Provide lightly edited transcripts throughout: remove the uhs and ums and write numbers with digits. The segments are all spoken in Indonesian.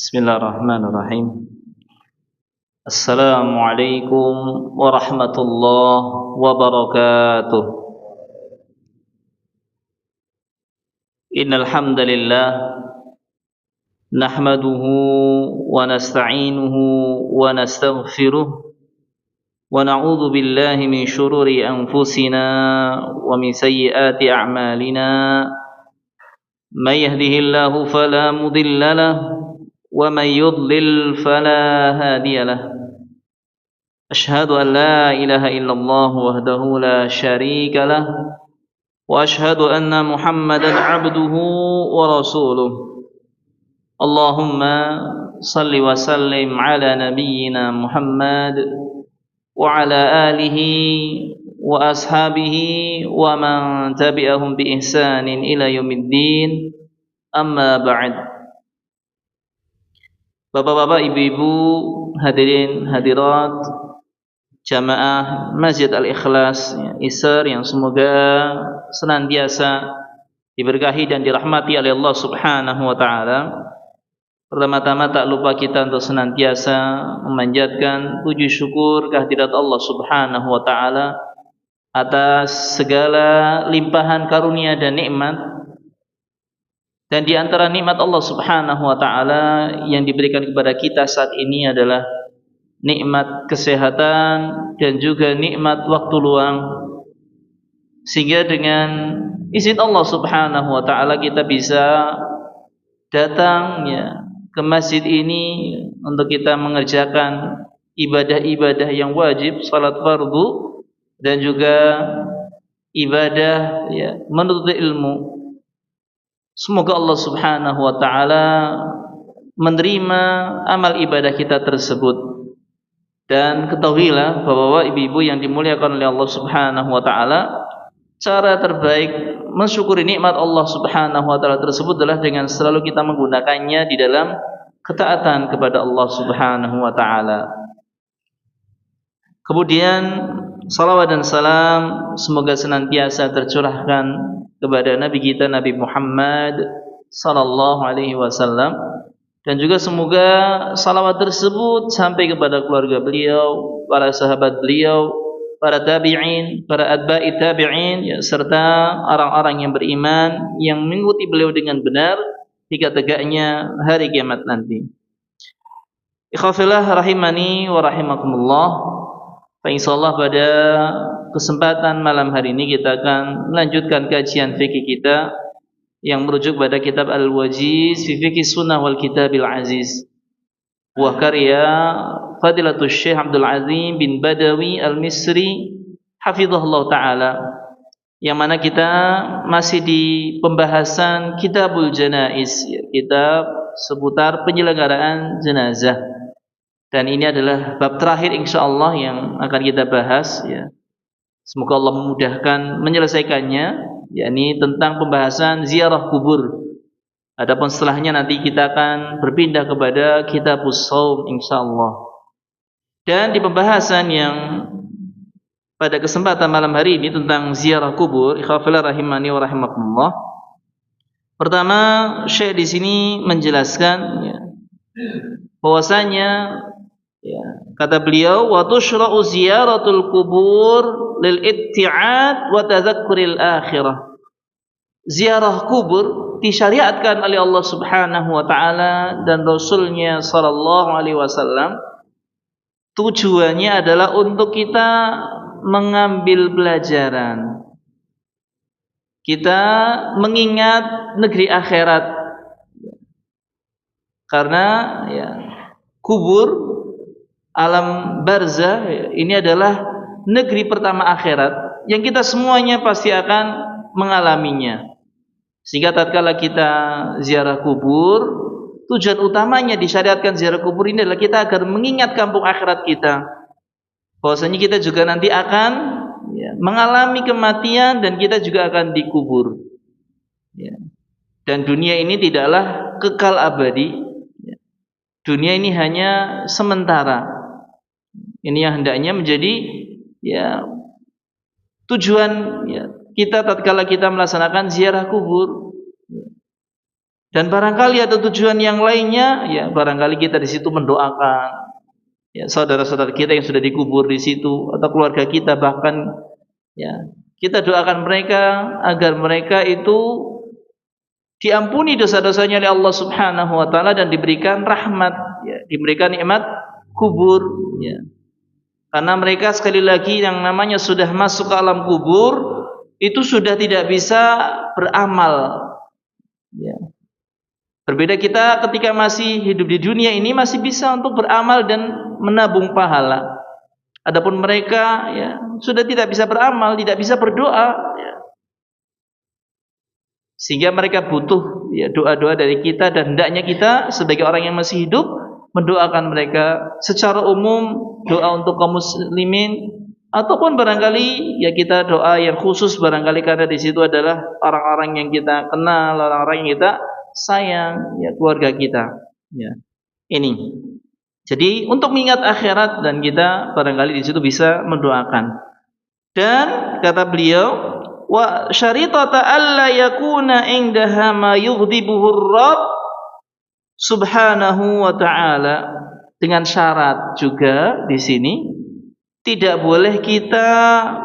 Bismillahirrahmanirrahim. Assalamualaikum warahmatullahi wabarakatuh. Innal hamdalillah nahmaduhu wa nasta'inuhu wa nastaghfiruh wa na'udzu billahi min shururi anfusina wa min sayyiati a'malina. May yahdihillahu fala mudilla lahu ومن يضلل فلا هادي له أشهد أن لا إله إلا الله وحده لا شريك له وأشهد أن محمدا عبده ورسوله اللهم صل وسلم على نبينا محمد وعلى آله وأصحابه ومن تبعهم بإحسان إلى يوم الدين أما بعد. Bapak-bapak, ibu-ibu, hadirin, hadirat, jamaah Masjid Al-Ikhlas Isar yang semoga senantiasa diberkahi dan dirahmati oleh Allah Subhanahu wa taala. Pertama-tama tak lupa kita untuk senantiasa memanjatkan puji syukur kehadirat Allah Subhanahu wa taala atas segala limpahan karunia dan nikmat. Dan di antara nikmat Allah Subhanahu wa taala yang diberikan kepada kita saat ini adalah nikmat kesehatan dan juga nikmat waktu luang. Sehingga dengan izin Allah Subhanahu wa taala kita bisa datang ke masjid ini untuk kita mengerjakan ibadah-ibadah yang wajib, salat fardu dan juga ibadah menuntut ilmu. Semoga Allah Subhanahu wa taala menerima amal ibadah kita tersebut. Dan ketahuilah Bapak-bapak, ibu-ibu yang dimuliakan oleh Allah Subhanahu wa taala, cara terbaik mensyukuri nikmat Allah Subhanahu wa taala tersebut adalah dengan selalu kita menggunakannya di dalam ketaatan kepada Allah Subhanahu wa taala. Kemudian salawat dan salam semoga senantiasa tercurahkan kepada Nabi kita Nabi Muhammad sallallahu alaihi wasallam, dan juga semoga salawat tersebut sampai kepada keluarga beliau, para sahabat beliau, para tabi'in, para atba'i tabi'in, serta orang-orang yang beriman yang mengikuti beliau dengan benar hingga tegaknya hari kiamat nanti. Ikhwafillah rahimani wa rahimakumullah. Insyaallah pada kesempatan malam hari ini kita akan melanjutkan kajian fikih kita yang merujuk pada kitab Al-Wajiz fi Fiqh Sunnah wal Kitabil Aziz, buah karya Fadilatul Syekh Abdul Azim bin Badawi Al-Misri hafizahullah taala, yang mana kita masih di pembahasan Kitabul Janaiz, kitab seputar penyelenggaraan jenazah. Dan ini adalah bab terakhir insyaallah yang akan kita bahas ya. Semoga Allah memudahkan menyelesaikannya, yakni tentang pembahasan ziarah kubur. Adapun setelahnya nanti kita akan berpindah kepada Kitabus Shaum insyaallah. Dan di pembahasan yang pada kesempatan malam hari ini tentang ziarah kubur, ikhwafillah rahimani wa rahimakumullah. Pertama, Syekh di sini menjelaskan bahwasanya kata beliau, wa tushra'u ziyaratul kubur lil itti'ad wa tadhakkuril akhirah. Ziarah kubur disyariatkan oleh Allah Subhanahu wa taala dan Rasulnya sallallahu alaihi wasallam. Tujuannya adalah untuk kita mengambil pelajaran. Kita mengingat negeri akhirat. Karena kubur, alam barzah ini adalah negeri pertama akhirat yang kita semuanya pasti akan mengalaminya. Sehingga tatkala kita ziarah kubur, tujuan utamanya disyariatkan ziarah kubur ini adalah kita agar mengingat kampung akhirat kita. Bahwasanya kita juga nanti akan mengalami kematian dan kita juga akan dikubur. Dan dunia ini tidaklah kekal abadi. Dunia ini hanya sementara. Ini yang hendaknya menjadi tujuan kita tatkala kita melaksanakan ziarah kubur. Dan barangkali ada tujuan yang lainnya, ya barangkali kita di situ mendoakan ya saudara-saudara kita yang sudah dikubur di situ atau keluarga kita, bahkan ya kita doakan mereka agar mereka itu diampuni dosa-dosanya oleh Allah Subhanahu wa taala dan diberikan rahmat, ya, diberikan nikmat kubur, ya. Karena mereka sekali lagi yang namanya sudah masuk ke alam kubur itu sudah tidak bisa beramal, ya. Berbeda kita ketika masih hidup di dunia ini masih bisa untuk beramal dan menabung pahala. Adapun mereka ya sudah tidak bisa beramal, tidak bisa berdoa, ya. Sehingga mereka butuh ya doa-doa dari kita, dan hendaknya kita sebagai orang yang masih hidup mendoakan mereka secara umum, doa untuk kaum muslimin, ataupun barangkali ya kita doa yang khusus barangkali karena di situ adalah orang-orang yang kita kenal, orang-orang yang kita sayang, ya keluarga kita, ya. Ini. Jadi untuk mengingat akhirat dan kita barangkali di situ bisa mendoakan. Dan kata beliau, wa syaritata alla yakuna indaha ma yughdibuhu Rabb subhanahu wa ta'ala, dengan syarat juga di sini tidak boleh kita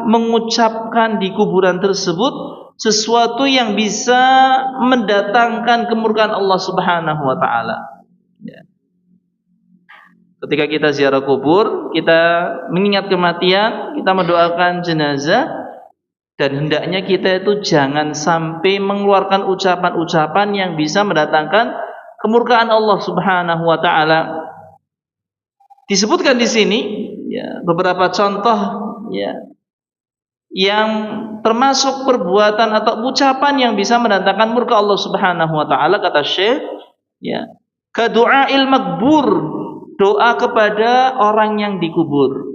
mengucapkan di kuburan tersebut sesuatu yang bisa mendatangkan kemurkaan Allah Subhanahu wa taala. Ya. Ketika kita ziarah kubur, kita mengingat kematian, kita mendoakan jenazah, dan hendaknya kita itu jangan sampai mengeluarkan ucapan-ucapan yang bisa mendatangkan kemurkaan Allah Subhanahu wa taala. Disebutkan di sini ya beberapa contoh ya yang termasuk perbuatan atau ucapan yang bisa mendatangkan murka Allah Subhanahu wa taala. Kata Syekh ya, ka du'ail makbur, doa kepada orang yang dikubur.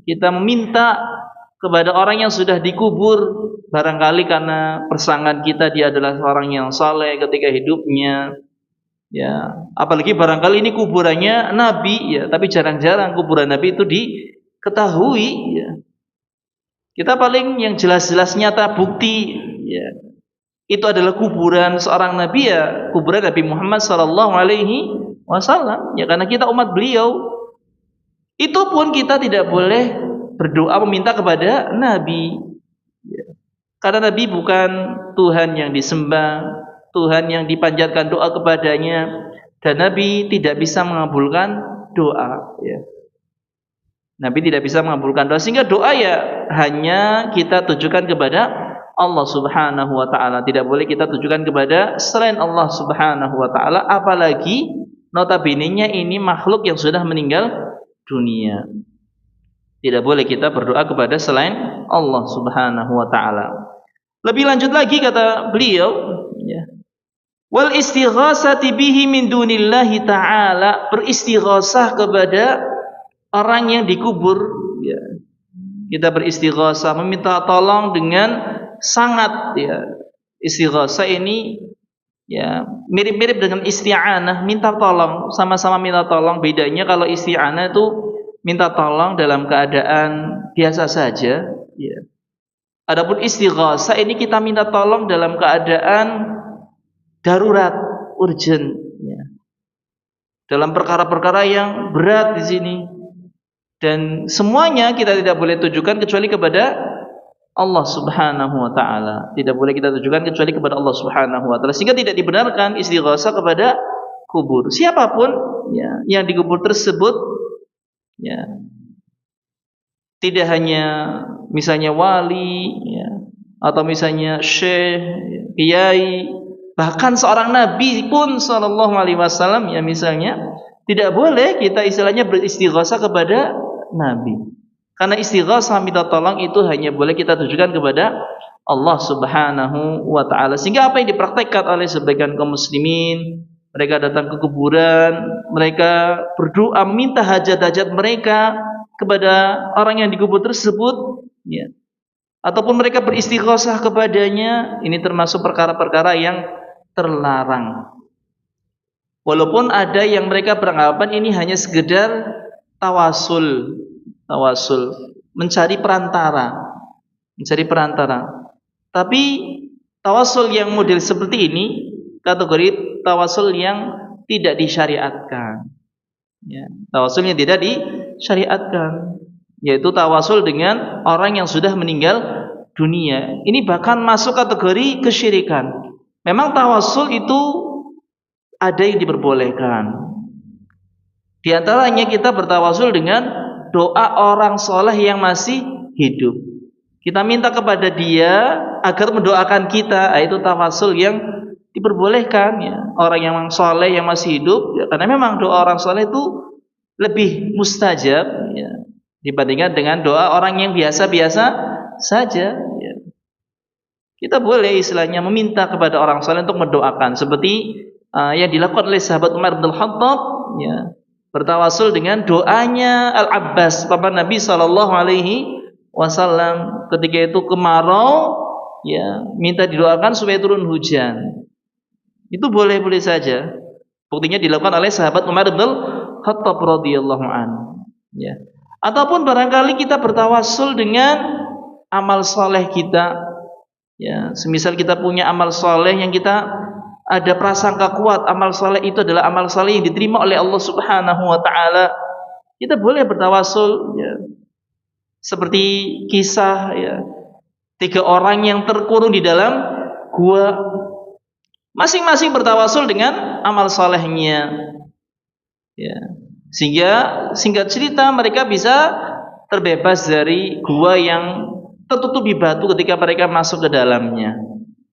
Kita meminta kepada orang yang sudah dikubur, barangkali karena persangan kita dia adalah orang yang saleh ketika hidupnya, ya apalagi barangkali ini kuburannya Nabi, ya tapi jarang-jarang kuburan Nabi itu diketahui, ya. Kita paling yang jelas-jelas nyata bukti, ya, itu adalah kuburan seorang Nabi, ya kuburan Nabi Muhammad sallallahu alaihi wasallam, ya karena kita umat beliau. Itu pun kita tidak boleh berdoa meminta kepada Nabi, ya. Karena Nabi bukan Tuhan yang disembah, Tuhan yang dipanjatkan doa kepadanya, dan Nabi tidak bisa mengabulkan doa, ya. Nabi tidak bisa mengabulkan doa, sehingga doa ya hanya kita tujukan kepada Allah Subhanahu wa taala. Tidak boleh kita tujukan kepada selain Allah Subhanahu wa taala, apalagi notabene-nya ini makhluk yang sudah meninggal dunia. Tidak boleh kita berdoa kepada selain Allah Subhanahu wa taala. Lebih lanjut lagi kata beliau, ya. Wal istighasati bihi min dunillahi ta'ala, beristighasah kepada orang yang dikubur, ya. Kita beristighasah, meminta tolong dengan sangat, ya. Istighasah ini ya mirip-mirip dengan isti'anah, minta tolong, sama-sama minta tolong. Bedanya kalau isti'anah itu minta tolong dalam keadaan biasa saja, ya. Adapun istighasah ini kita minta tolong dalam keadaan darurat, urgent, ya. Dalam perkara-perkara yang berat di sini. Dan semuanya kita tidak boleh tujukan kecuali kepada Allah Subhanahu wa taala. Tidak boleh kita tujukan kecuali kepada Allah Subhanahu wa taala. Sehingga tidak dibenarkan istighasah kepada kubur. Siapapun ya yang dikubur tersebut, ya. Tidak hanya misalnya wali, ya, atau misalnya syekh, ya, kiai, bahkan seorang nabi pun sallallahu alaihi wasallam, ya misalnya tidak boleh kita istilahnya beristighasah kepada nabi. Karena istighasah minta tolong itu hanya boleh kita tujukan kepada Allah Subhanahu wa taala. Sehingga apa yang dipraktekkan oleh sebagian kaum muslimin, mereka datang ke kuburan, mereka berdoa meminta hajat-hajat mereka kepada orang yang dikubur tersebut, ya. Ataupun mereka beristighasah kepadanya, ini termasuk perkara-perkara yang terlarang. Walaupun ada yang mereka beranggapan ini hanya sekedar tawasul, mencari perantara. Tapi tawasul yang model seperti ini kategori tawasul yang tidak disyariatkan. Ya, tawasul yang tidak disyariatkan, yaitu tawasul dengan orang yang sudah meninggal dunia. Ini bahkan masuk kategori kesyirikan. Memang tawasul itu ada yang diperbolehkan. Di antaranya kita bertawasul dengan doa orang soleh yang masih hidup. Kita minta kepada dia agar mendoakan kita. Itu tawasul yang diperbolehkan, ya. Orang yang soleh yang masih hidup, ya, karena memang doa orang soleh itu lebih mustajab, ya, dibandingkan dengan doa orang yang biasa-biasa saja, ya. Kita boleh istilahnya meminta kepada orang soleh untuk mendoakan, seperti yang dilakukan oleh sahabat Umar bin Khattab, ya, bertawasul dengan doanya Al-Abbas, paman Nabi SAW, ketika itu kemarau, ya, minta didoakan supaya turun hujan. Itu boleh-boleh saja. Buktinya dilakukan oleh sahabat Umar bin Khattab radhiyallahu anhu, ya. Ataupun barangkali kita bertawasul dengan amal soleh kita, ya. Semisal kita punya amal soleh yang kita ada prasangka kuat, amal soleh itu adalah amal soleh yang diterima oleh Allah Subhanahu wa taala. Kita boleh bertawasul, ya. Seperti kisah, ya, 3 orang yang terkurung di dalam gua, masing-masing bertawasul dengan amal solehnya, ya. Sehingga singkat cerita mereka bisa terbebas dari gua yang tertutupi batu ketika mereka masuk ke dalamnya.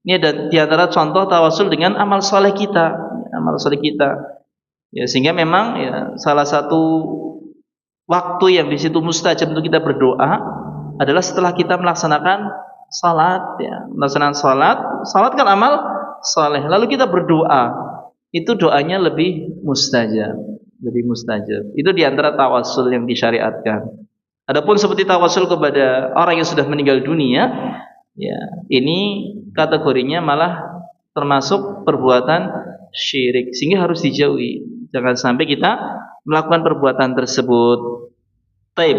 Ini ada di antara contoh tawasul dengan amal soleh kita, amal soleh kita. Ya, sehingga memang, ya, salah satu waktu yang di situ mustajab untuk kita berdoa adalah setelah kita melaksanakan salat, ya. Melaksanakan salat kan amal soleh. Lalu kita berdoa, itu doanya lebih mustajab, lebih mustajab. Itu di antara tawasul yang disyariatkan. Adapun seperti tawasul kepada orang yang sudah meninggal dunia, ya, ini kategorinya malah termasuk perbuatan syirik, sehingga harus dijauhi. Jangan sampai kita melakukan perbuatan tersebut. Taib.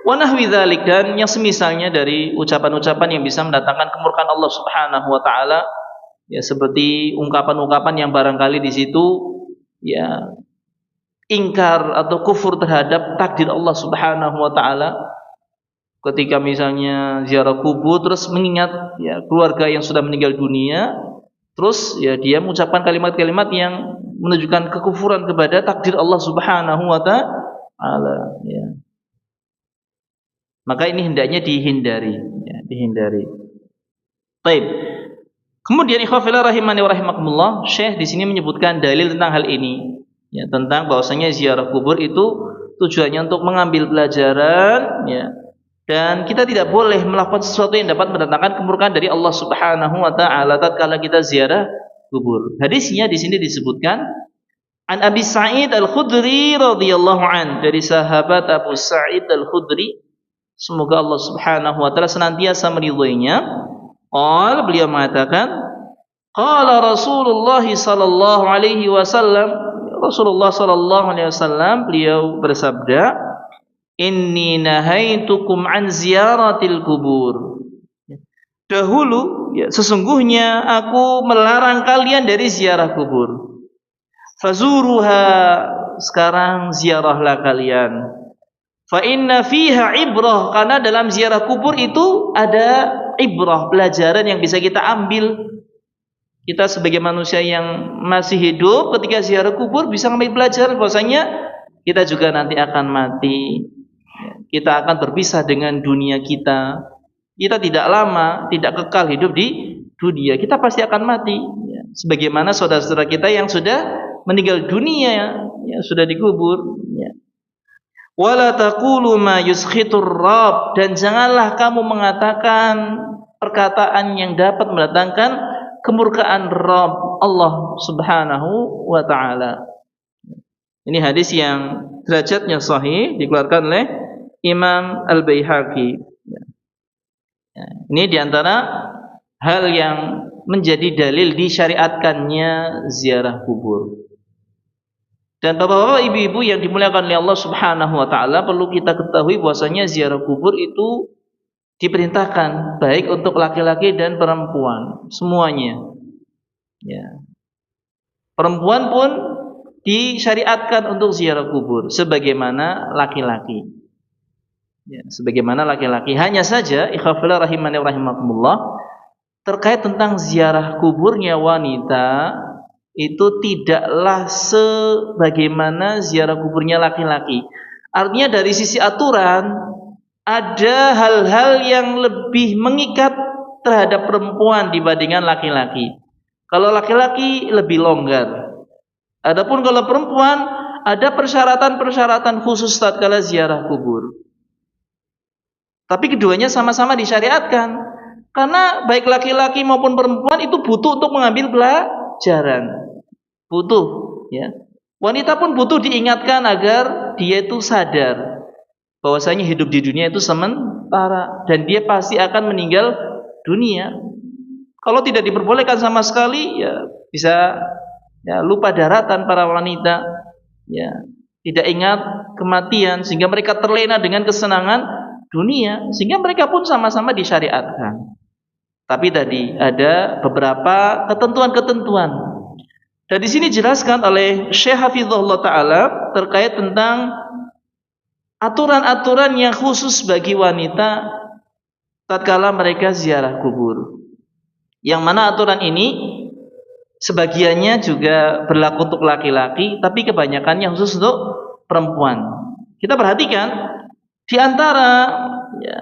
Wa nahwi dzalik, dan yang semisalnya dari ucapan-ucapan yang bisa mendatangkan kemurkaan Allah Subhanahu wa taala, ya, seperti ungkapan-ungkapan yang barangkali di situ, ya, ingkar atau kufur terhadap takdir Allah Subhanahu wa taala. Ketika misalnya ziarah kubur terus mengingat, ya, keluarga yang sudah meninggal dunia, terus, ya, dia mengucapkan kalimat-kalimat yang menunjukkan kekufuran kepada takdir Allah Subhanahu wa taala, ya. Maka ini hendaknya dihindari, ya, dihindari. Baik. Kemudian ikhwafillah rahimani wa rahimakumullah, Syekh di sini menyebutkan dalil tentang hal ini, ya, tentang bahwasanya ziarah kubur itu tujuannya untuk mengambil pelajaran, ya. Dan kita tidak boleh melakukan sesuatu yang dapat mendatangkan kemurkaan dari Allah Subhanahu wa taala tatkala kita ziarah kubur. Hadisnya di sini disebutkan an Abi Sa'id Al-Khudri radhiyallahu an, dari sahabat Abu Sa'id Al-Khudri, semoga Allah Subhanahu wa taala senantiasa meridhoinya. Beliau mengatakan, qala Rasulullah sallallahu alaihi wasallam, Rasulullah sallallahu alaihi wasallam beliau bersabda, inni nahaitukum an ziyaratil kubur. Dahulu, ya, sesungguhnya aku melarang kalian dari ziarah kubur. Fazuruha, sekarang ziarahlah kalian. Fa inna fiha ibrah, karena dalam ziarah kubur itu ada ibrah, pelajaran yang bisa kita ambil. Kita sebagai manusia yang masih hidup, ketika ziarah kubur bisa mengambil pelajaran bahwasanya kita juga nanti akan mati. Kita akan berpisah dengan dunia kita. Kita tidak lama, tidak kekal hidup di dunia. Kita pasti akan mati, ya. Sebagaimana saudara-saudara kita yang sudah meninggal dunia, ya, sudah dikubur, ya. Wala taqulu ma yuskhitur rabb, dan janganlah kamu mengatakan perkataan yang dapat mendatangkan kemurkaan Rabb, Allah Subhanahu wa taala. Ini hadis yang derajatnya sahih, dikeluarkan oleh Imam Al-Baihaqi. Ini diantara hal yang menjadi dalil disyariatkannya ziarah kubur. Dan bapak-bapak, ibu-ibu yang dimuliakan oleh Allah Subhanahu wa taala, perlu kita ketahui bahwasanya ziarah kubur itu diperintahkan baik untuk laki-laki dan perempuan, semuanya. Ya. Perempuan pun disyariatkan untuk ziarah kubur sebagaimana laki-laki. Ya, sebagaimana laki-laki. Hanya saja ikhwafillah rahimani rahimakumullah, terkait tentang ziarah kuburnya wanita itu tidaklah sebagaimana ziarah kuburnya laki-laki. Artinya dari sisi aturan ada hal-hal yang lebih mengikat terhadap perempuan dibandingkan laki-laki. Kalau laki-laki lebih longgar. Adapun kalau perempuan ada persyaratan-persyaratan khusus tatkala ziarah kubur. Tapi keduanya sama-sama disyariatkan. Karena baik laki-laki maupun perempuan itu butuh untuk mengambil pelajaran. Butuh, ya. Wanita pun butuh diingatkan agar dia itu sadar bahwasanya hidup di dunia itu sementara dan dia pasti akan meninggal dunia. Kalau tidak diperbolehkan sama sekali, ya bisa ya lupa daratan para wanita, ya tidak ingat kematian sehingga mereka terlena dengan kesenangan dunia, sehingga mereka pun sama-sama disyariatkan. Tapi tadi ada beberapa ketentuan-ketentuan. Dan di sini dijelaskan oleh Syekh Hafizahullah Ta'ala terkait tentang aturan-aturan yang khusus bagi wanita tatkala mereka ziarah kubur. Yang mana aturan ini sebagiannya juga berlaku untuk laki-laki, tapi kebanyakannya khusus untuk perempuan. Kita perhatikan di antara ya,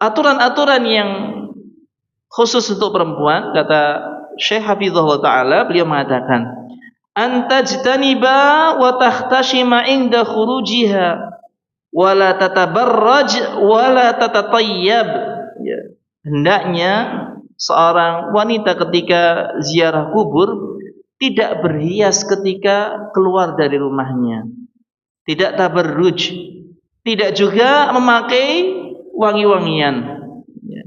aturan-aturan yang khusus untuk perempuan, kata Syekh Hafizahullah Ta'ala, beliau mengatakan antajtaniba wa tahtashima inda khurujiha wa la tatabarraj wa la tatatayyab. Ya. Hendaknya seorang wanita ketika ziarah kubur tidak berhias ketika keluar dari rumahnya, tidak tabarruj, tidak juga memakai wangi-wangian. Ya.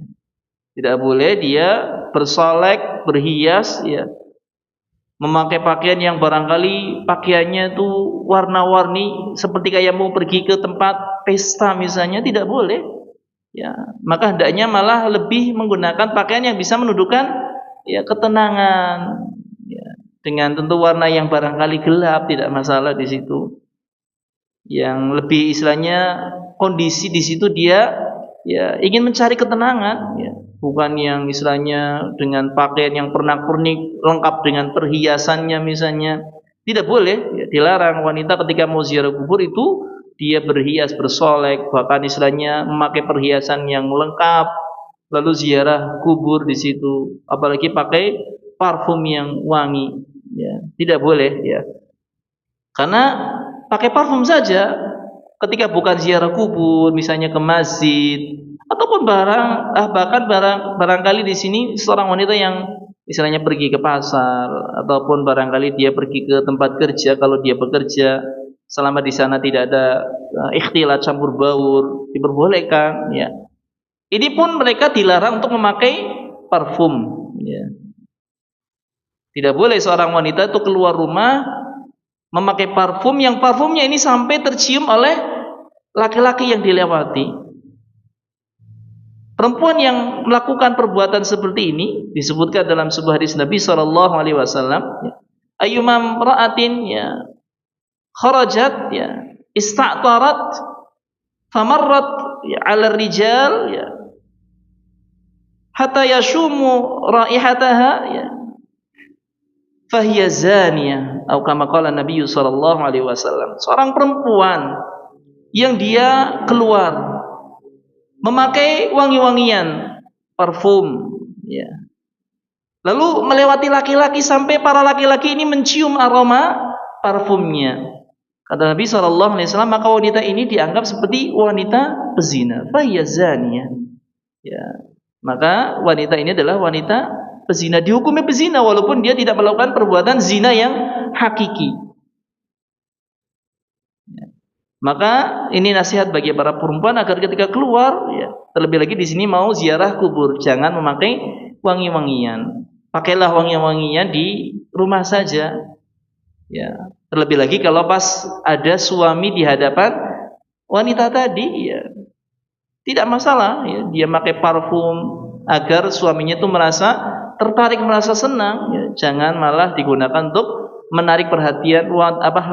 Tidak boleh dia bersolek, berhias, ya, memakai pakaian yang barangkali pakaiannya itu warna-warni seperti kayak mau pergi ke tempat pesta misalnya, tidak boleh. Ya, maka hendaknya malah lebih menggunakan pakaian yang bisa menunjukkan ya ketenangan, ya, dengan tentu warna yang barangkali gelap, tidak masalah di situ. Yang lebih istilahnya kondisi di situ dia ya ingin mencari ketenangan, ya. Bukan yang istilahnya dengan pakaian yang pernak-pernik lengkap dengan perhiasannya misalnya. Tidak boleh, ya, dilarang wanita ketika mau ziarah kubur itu dia berhias, bersolek, bahkan istilahnya memakai perhiasan yang lengkap lalu ziarah kubur di situ, apalagi pakai parfum yang wangi, ya. Tidak boleh, ya. Karena pakai parfum saja ketika bukan ziarah kubur, misalnya ke masjid ataupun bahkan barangkali di sini seorang wanita yang istilahnya pergi ke pasar ataupun barangkali dia pergi ke tempat kerja, kalau dia bekerja selama di sana tidak ada ikhtilat campur baur, diperbolehkan, ya. Ini pun mereka dilarang untuk memakai parfum, ya. Tidak boleh seorang wanita itu keluar rumah memakai parfum yang parfumnya ini sampai tercium oleh laki-laki yang dilewati. Perempuan yang melakukan perbuatan seperti ini disebutkan dalam sebuah hadis Nabi sallallahu alaihi wasallam, ayyuma ra'atin ya kharajat ya ista'tarat famarrat ya 'ala rijal ya hatta yashumu raihataha ya fahiya zaniyah atau kama qala Nabi sallallahu alaihi wasallam. Seorang perempuan yang dia keluar memakai wangi-wangian, parfum, ya. Lalu melewati laki-laki sampai para laki-laki ini mencium aroma parfumnya. Kata Nabi SAW, maka wanita ini dianggap seperti wanita pezina. Fahiya zaniyah. Ya. Maka wanita ini adalah wanita pezina. Dihukumi pezina walaupun dia tidak melakukan perbuatan zina yang hakiki. Maka ini nasihat bagi para perempuan agar ketika keluar, ya, terlebih lagi di sini mau ziarah kubur, jangan memakai wangi-wangian. Pakailah wangi-wangian di rumah saja. Ya, terlebih lagi kalau pas ada suami di hadapan wanita tadi, ya, tidak masalah. Ya, dia pakai parfum agar suaminya itu merasa tertarik, merasa senang. Ya, jangan malah digunakan untuk menarik perhatian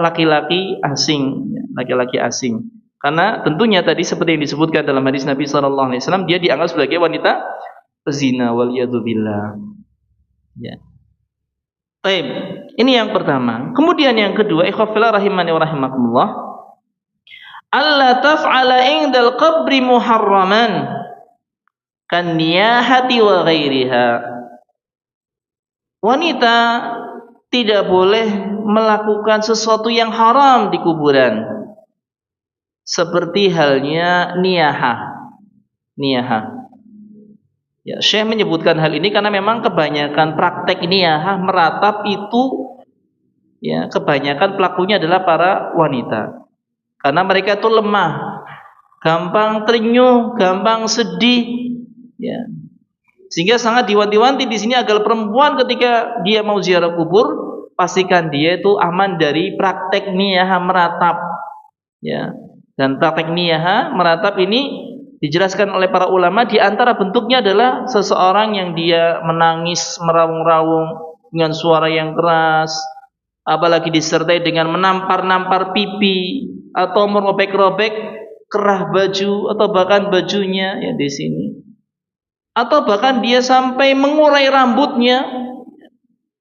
laki-laki asing, laki-laki asing. Karena tentunya tadi seperti yang disebutkan dalam hadis Nabi sallallahu alaihi wasallam, dia dianggap sebagai wanita pezina, waliyadzubillah. Ya. Baik, ini yang pertama. Kemudian yang kedua, ikhwafillah rahimani wa rahimakumullah, alla taf'ala indal qabri muharraman kan niyahati wa ghairiha. Wanita tidak boleh melakukan sesuatu yang haram di kuburan, seperti halnya niyahah. Ya, Syekh menyebutkan hal ini karena memang kebanyakan praktek niyahah meratap itu, ya, kebanyakan pelakunya adalah para wanita. Karena mereka itu lemah, gampang terenyuh, gampang sedih, ya. Sehingga sangat diwanti-wanti di sini agar perempuan ketika dia mau ziarah kubur, pastikan dia itu aman dari praktek niyahah meratap, ya. Dan praktek niyahah meratap ini dijelaskan oleh para ulama, di antara bentuknya adalah seseorang yang dia menangis meraung-raung dengan suara yang keras, apalagi disertai dengan menampar-nampar pipi atau merobek-robek kerah baju atau bahkan bajunya, ya, di sini. Atau bahkan dia sampai mengurai rambutnya,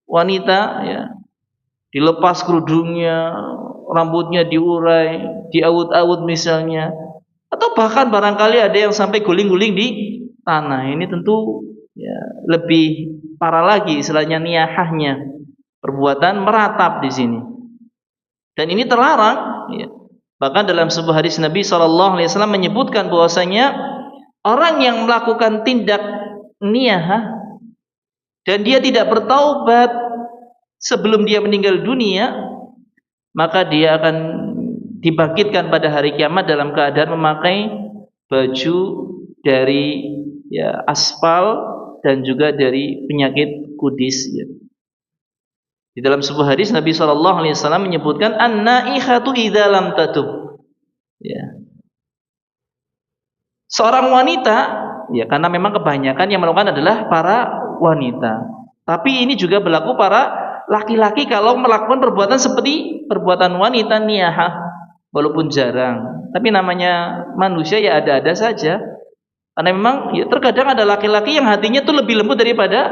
wanita, ya, dilepas kerudungnya, rambutnya diurai, diawut-awut misalnya. Atau bahkan barangkali ada yang sampai guling-guling di tanah. Ini tentu, ya, lebih parah lagi istilahnya niyahahnya, perbuatan meratap di sini. Dan ini terlarang, ya. Bahkan dalam sebuah hadis Nabi SAW menyebutkan bahwasanya orang yang melakukan tindak niyahah dan dia tidak bertaubat sebelum dia meninggal dunia, maka dia akan dibangkitkan pada hari kiamat dalam keadaan memakai baju dari, ya, aspal dan juga dari penyakit kudis, ya. Di dalam sebuah hadis Nabi SAW menyebutkan an-naihatu idza lam tatub, ya. Seorang wanita, ya, karena memang kebanyakan yang melakukan adalah para wanita. Tapi ini juga berlaku para laki-laki kalau melakukan perbuatan seperti perbuatan wanita niyahah. Walaupun jarang, tapi namanya manusia, ya, ada-ada saja. Karena memang, ya, terkadang ada laki-laki yang hatinya tuh lebih lembut daripada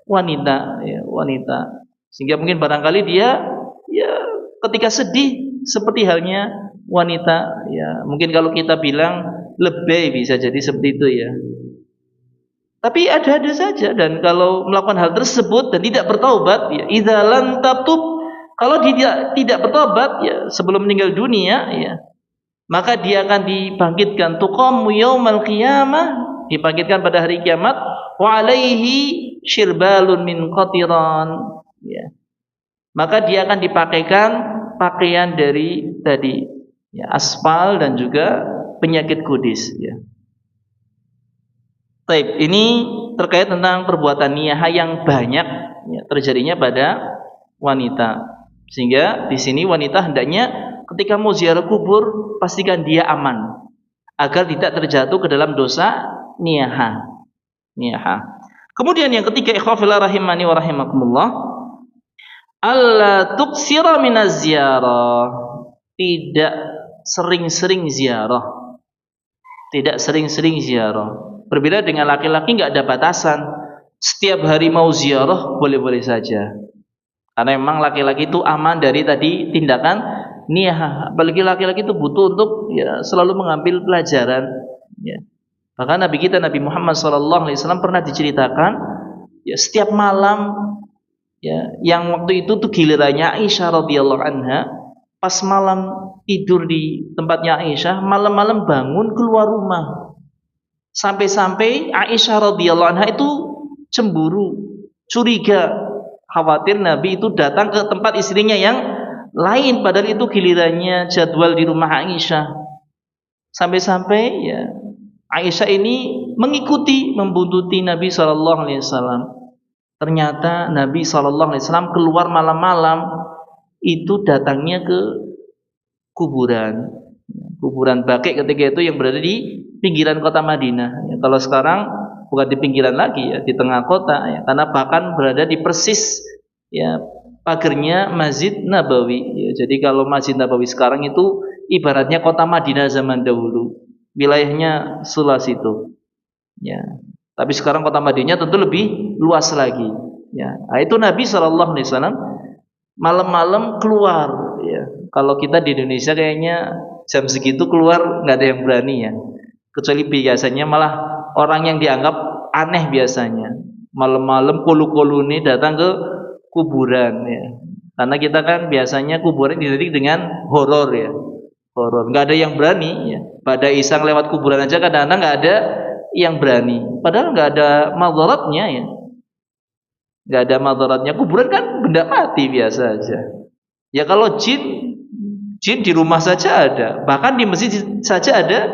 wanita, ya, wanita. Sehingga mungkin barangkali dia, ya, ketika sedih seperti halnya wanita, ya, mungkin kalau kita bilang lebay bisa jadi seperti itu, ya. Tapi ada-ada saja, dan kalau melakukan hal tersebut dan tidak bertaubat, ya, idza lam tatub, kalau dia tidak bertobat, ya, sebelum meninggal dunia, ya, maka dia akan dibangkitkan, tuqamu yaumal qiyamah, dibangkitkan pada hari kiamat, wa alaihi syirbalun min qatiran, ya. Maka dia akan dipakaikan pakaian dari tadi, ya, aspal dan juga penyakit kudis, ya. Baik, ini terkait tentang perbuatan niyahah yang banyak, ya, terjadinya pada wanita. Sehingga di sini wanita hendaknya ketika mau ziarah kubur pastikan dia aman agar tidak terjatuh ke dalam dosa niyahah. Kemudian yang ketiga, ikhwafillah rahimani wa rahimakumullah, alla tuksira minaz ziarah, tidak sering-sering ziarah. Tidak sering-sering ziarah. Berbeda dengan laki-laki, enggak ada batasan. Setiap hari mau ziarah boleh-boleh saja. Karena memang laki-laki itu aman dari tadi tindakan niyahah. Apalagi laki-laki itu butuh untuk, ya, selalu mengambil pelajaran, ya. Bahkan Nabi kita Nabi Muhammad SAW pernah diceritakan, ya, setiap malam, ya, yang waktu itu tuh gilirannya Aisyah radhiyallahu anha, pas malam tidur di tempatnya Aisyah, malam-malam bangun keluar rumah. Sampai-sampai Aisyah radhiyallahu anha itu cemburu, curiga, khawatir Nabi itu datang ke tempat istrinya yang lain, padahal itu gilirannya jadwal di rumah Aisyah. Sampai-sampai, ya, Aisyah ini mengikuti, membuntuti Nabi SAW. Ternyata Nabi SAW keluar malam-malam itu datangnya ke kuburan Baqi ketika itu yang berada di pinggiran kota Madinah. Ya, kalau sekarang bukan di pinggiran lagi, ya, di tengah kota, ya, karena bahkan berada di persis, ya, pagernya Masjid Nabawi. Ya, jadi kalau Masjid Nabawi sekarang itu ibaratnya kota Madinah zaman dahulu. Wilayahnya seluas itu. Ya. Tapi sekarang kota Madinah tentu lebih luas lagi. Ya. Nah, itu Nabi SAW malam-malam keluar. Ya. Kalau kita di Indonesia kayaknya jam segitu keluar nggak ada yang berani ya. Kecuali biasanya malah orang yang dianggap aneh biasanya. Malam-malam kolu-kolu ini datang ke kuburan ya. Karena kita kan biasanya kuburan identik dengan horor ya. Horor. Nggak ada yang berani ya. Pada iseng lewat kuburan aja kadang-kadang nggak ada yang berani. Padahal nggak ada madaratnya ya. Nggak ada madaratnya. Kuburan kan benda mati biasa aja. Ya kalau jin di rumah saja ada. Bahkan di masjid saja ada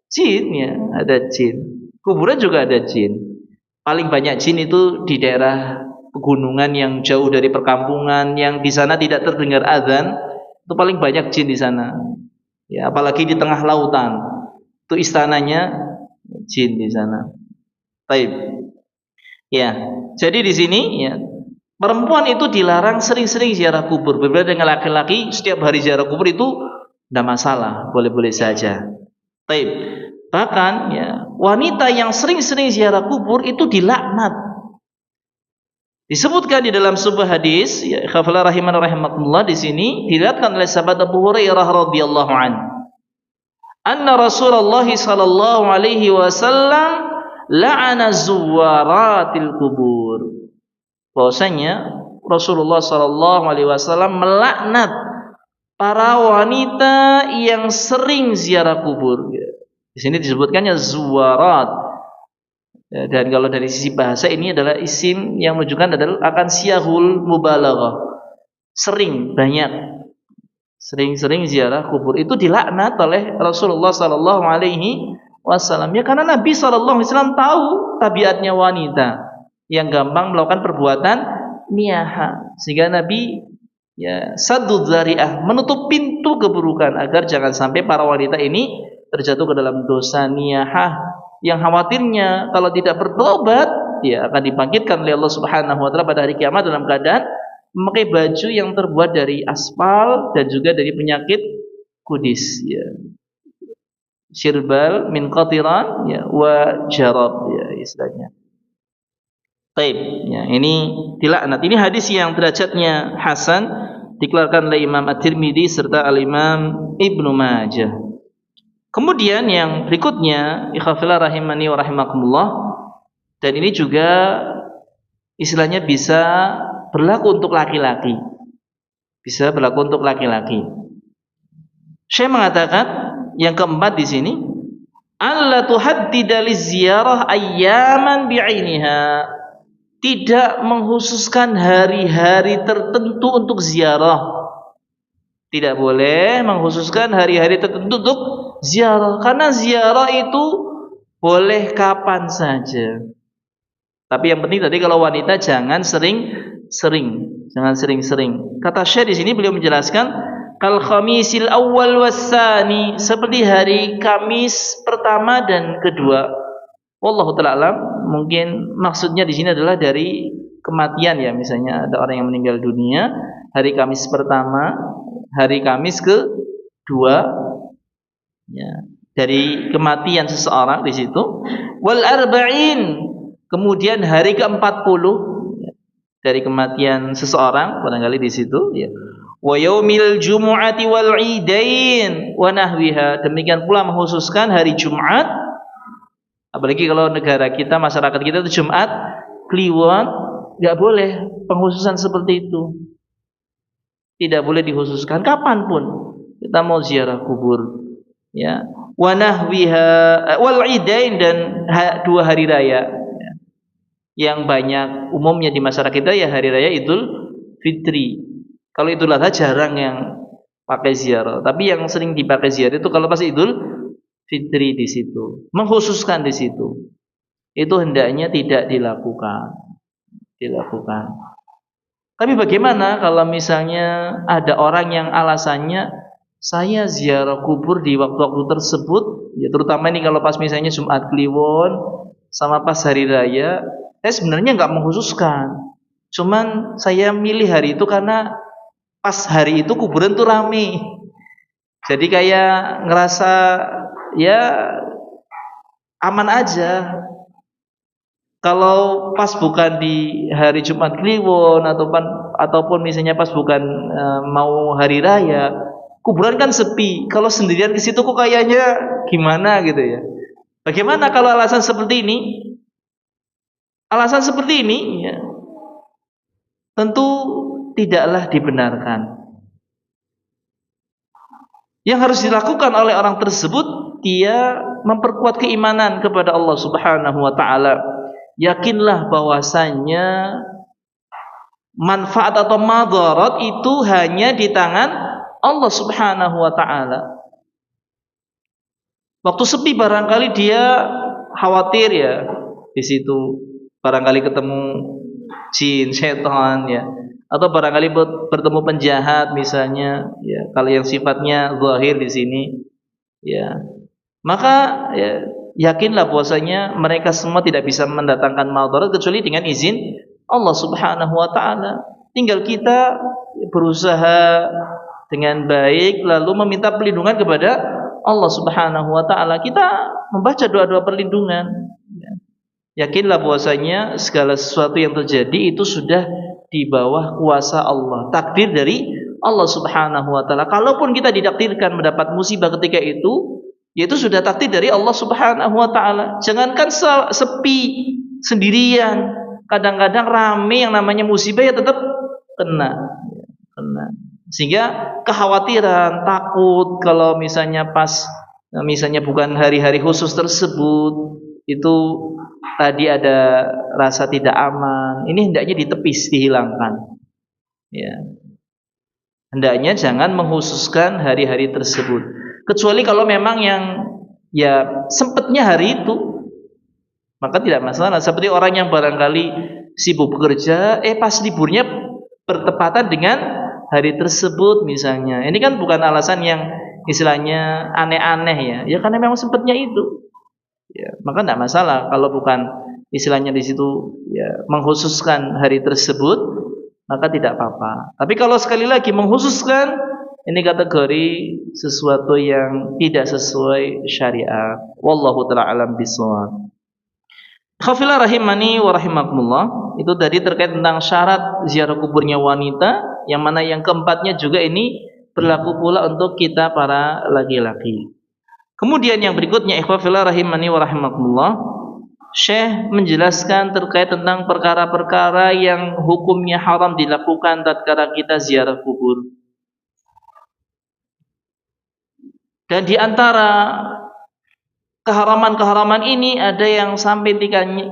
jin ya. Ada jin. Kuburan juga ada jin. Paling banyak jin itu di daerah pegunungan yang jauh dari perkampungan, yang di sana tidak terdengar azan. Itu paling banyak jin di sana. Ya, apalagi di tengah lautan. Itu istananya jin di sana. Baik. Ya. Jadi di sini ya, perempuan itu dilarang sering-sering ziarah kubur. Berbeda dengan laki-laki, setiap hari ziarah kubur itu tidak masalah, boleh-boleh saja. Baik. Bahkan ya, wanita yang sering-sering ziarah kubur itu dilaknat. Disebutkan di dalam sebuah hadis, ya, khafala rahiman rahimakumullah, di sini diriwayatkan oleh sahabat Abu Hurairah radhiyallahu anhu. Anna Rasulullah sallallahu alaihi wasallam la'ana zuwaratil kubur. Bahwasanya Rasulullah sallallahu alaihi wasallam melaknat para wanita yang sering ziarah kubur. Di sini disebutkannya zuwarat. Dan kalau dari sisi bahasa ini adalah isim yang menunjukkan adalah akan siyahul mubalaghah. Sering, banyak. Sering-sering ziarah kubur itu dilaknat oleh Rasulullah sallallahu alaihi wasallam. Ya karena Nabi sallallahu alaihi wasallam tahu tabiatnya wanita yang gampang melakukan perbuatan niyaha. Sehingga Nabi ya saddud dzari'ah, menutup pintu keburukan agar jangan sampai para wanita ini terjatuh ke dalam dosa niyahah yang khawatirnya kalau tidak bertobat dia akan dibangkitkan oleh Allah Subhanahu wa taala pada hari kiamat dalam keadaan memakai baju yang terbuat dari aspal dan juga dari penyakit kudis ya. Sirbal min qatiran ya wa jarab ya istilahnya. Taib ya, ini dilaknat. Ini hadis yang derajatnya hasan dikeluarkan oleh Imam At-Tirmidzi serta Al-Imam Ibnu Majah. Kemudian yang berikutnya, ikhwafillah rahimani wa rahimakumullah, dan ini juga istilahnya bisa berlaku untuk laki-laki. Bisa berlaku untuk laki-laki. Syekh mengatakan yang keempat di sini, alla tuhaddida liziarah ayyaman bi'ainiha. Tidak mengkhususkan hari-hari tertentu untuk ziarah. Tidak boleh mengkhususkan hari-hari tertentu untuk ziarah, karena ziarah itu boleh kapan saja. Tapi yang penting tadi kalau wanita jangan sering-sering, jangan sering-sering. Kata Syekh di sini beliau menjelaskan kal khamisil awwal wassani, seperti hari Kamis pertama dan kedua. Wallahu ta'ala alam, mungkin maksudnya di sini adalah dari kematian ya, misalnya ada orang yang meninggal dunia hari Kamis pertama, hari Kamis kedua ya, dari kematian seseorang di situ. Wal arba'in, kemudian hari ke-40 ya, dari kematian seseorang barangkali di situ ya. Wa yaumil jumu'ati wal 'idain wa nahwiha, demikian pula mengkhususkan hari Jumat. Apalagi kalau negara kita, masyarakat kita itu Jumat Kliwon, nggak boleh pengkhususan seperti itu. Tidak boleh dikhususkan kapanpun kita mau ziarah kubur. Ya, wa nahwiha wal idain, dan dua hari raya. Ya. Yang banyak umumnya di masyarakat kita ya hari raya Idul Fitri. Kalau Idul Adha jarang yang pakai ziarah, tapi yang sering dipakai ziarah itu kalau pas Idul Fitri di situ, mengkhususkan di situ. Itu hendaknya tidak dilakukan. Tapi bagaimana kalau misalnya ada orang yang alasannya saya ziarah kubur di waktu-waktu tersebut, ya terutama ini kalau pas misalnya Jumat Kliwon sama pas hari raya, saya sebenarnya nggak mengkhususkan. Cuman saya milih hari itu karena pas hari itu kuburan tuh rame. Jadi kayak ngerasa ya aman aja. Kalau pas bukan di hari Jumat Kliwon ataupun misalnya pas bukan mau hari raya, kuburan kan sepi. Kalau sendirian di situ kok kayaknya gimana gitu ya. Bagaimana kalau alasan seperti ini? Alasan seperti ini ya, tentu tidaklah dibenarkan. Yang harus dilakukan oleh orang tersebut, dia memperkuat keimanan kepada Allah Subhanahu wa taala. Yakinlah bahwasanya manfaat atau madarat itu hanya di tangan Allah Subhanahu wa taala. Waktu sepi barangkali dia khawatir ya di situ, barangkali ketemu jin, setan ya, atau barangkali bertemu penjahat misalnya ya, kalau yang sifatnya zahir di sini ya. Maka ya, yakinlah bahwasanya mereka semua tidak bisa mendatangkan madarat kecuali dengan izin Allah Subhanahu wa taala. Tinggal kita berusaha dengan baik lalu meminta perlindungan kepada Allah Subhanahu wa taala. Kita membaca doa-doa perlindungan. Yakinlah bahwasanya segala sesuatu yang terjadi itu sudah di bawah kuasa Allah, takdir dari Allah Subhanahu wa taala. Kalaupun kita ditakdirkan mendapat musibah ketika itu, yaitu sudah takdir dari Allah Subhanahu wa taala. Jangankan sepi sendirian, kadang-kadang rame yang namanya musibah ya tetap kena. Sehingga kekhawatiran, takut kalau misalnya misalnya bukan hari-hari khusus tersebut, itu tadi ada rasa tidak aman. Ini hendaknya ditepis, dihilangkan. Ya. Hendaknya jangan mengkhususkan hari-hari tersebut. Kecuali kalau memang yang ya sempatnya hari itu, maka tidak masalah. Seperti orang yang barangkali sibuk bekerja, pas liburnya bertepatan dengan hari tersebut misalnya. Ini kan bukan alasan yang istilahnya aneh-aneh ya. Ya karena memang sempatnya itu. Ya, maka tidak masalah kalau bukan istilahnya di situ ya mengkhususkan hari tersebut, maka tidak apa-apa. Tapi kalau sekali lagi mengkhususkan, ini kategori sesuatu yang tidak sesuai syariat. Wallahu taala alam bishawab. Khafila rahimani wa rahimakumullah. Itu tadi terkait tentang syarat ziarah kuburnya wanita, yang mana yang keempatnya juga ini berlaku pula untuk kita para laki-laki. Kemudian yang berikutnya ikhwafillah rahimani wa rahimakumullah, Syekh menjelaskan terkait tentang perkara-perkara yang hukumnya haram dilakukan tatkala kita ziarah kubur. Dan di antara keharaman-keharaman ini ada yang sampai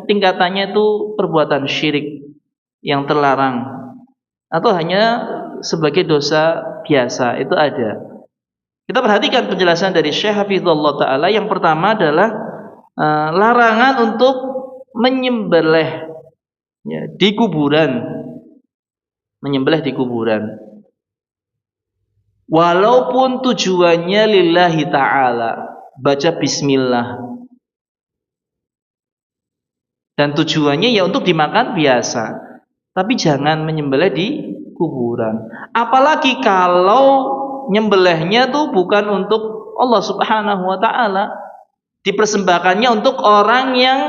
tingkatannya itu perbuatan syirik yang terlarang, atau hanya sebagai dosa biasa, itu ada. Kita perhatikan penjelasan dari Syekh Hafizullah Ta'ala. Yang pertama adalah larangan untuk menyembelih ya, di kuburan. Menyembelih di kuburan, walaupun tujuannya lillahi ta'ala, baca bismillah, dan tujuannya ya untuk dimakan biasa, tapi jangan menyembelih di kuburan. Apalagi kalau nyembelihnya tuh bukan untuk Allah Subhanahu wa taala, dipersembahkannya untuk orang yang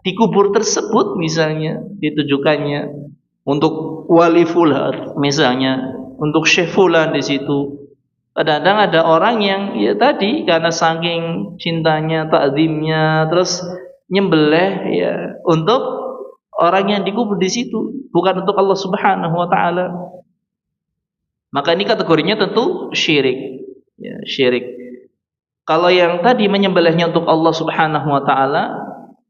dikubur tersebut, misalnya ditujukannya untuk wali fulan, misalnya untuk syekh fulan di situ. Kadang-kadang ada orang yang ya tadi karena saking cintanya, takzimnya, terus nyembelih ya untuk orang yang dikubur di situ, bukan untuk Allah Subhanahu wa taala. Maka ini kategorinya tentu syirik. Ya, syirik. Kalau yang tadi menyembelihnya untuk Allah Subhanahu wa taala,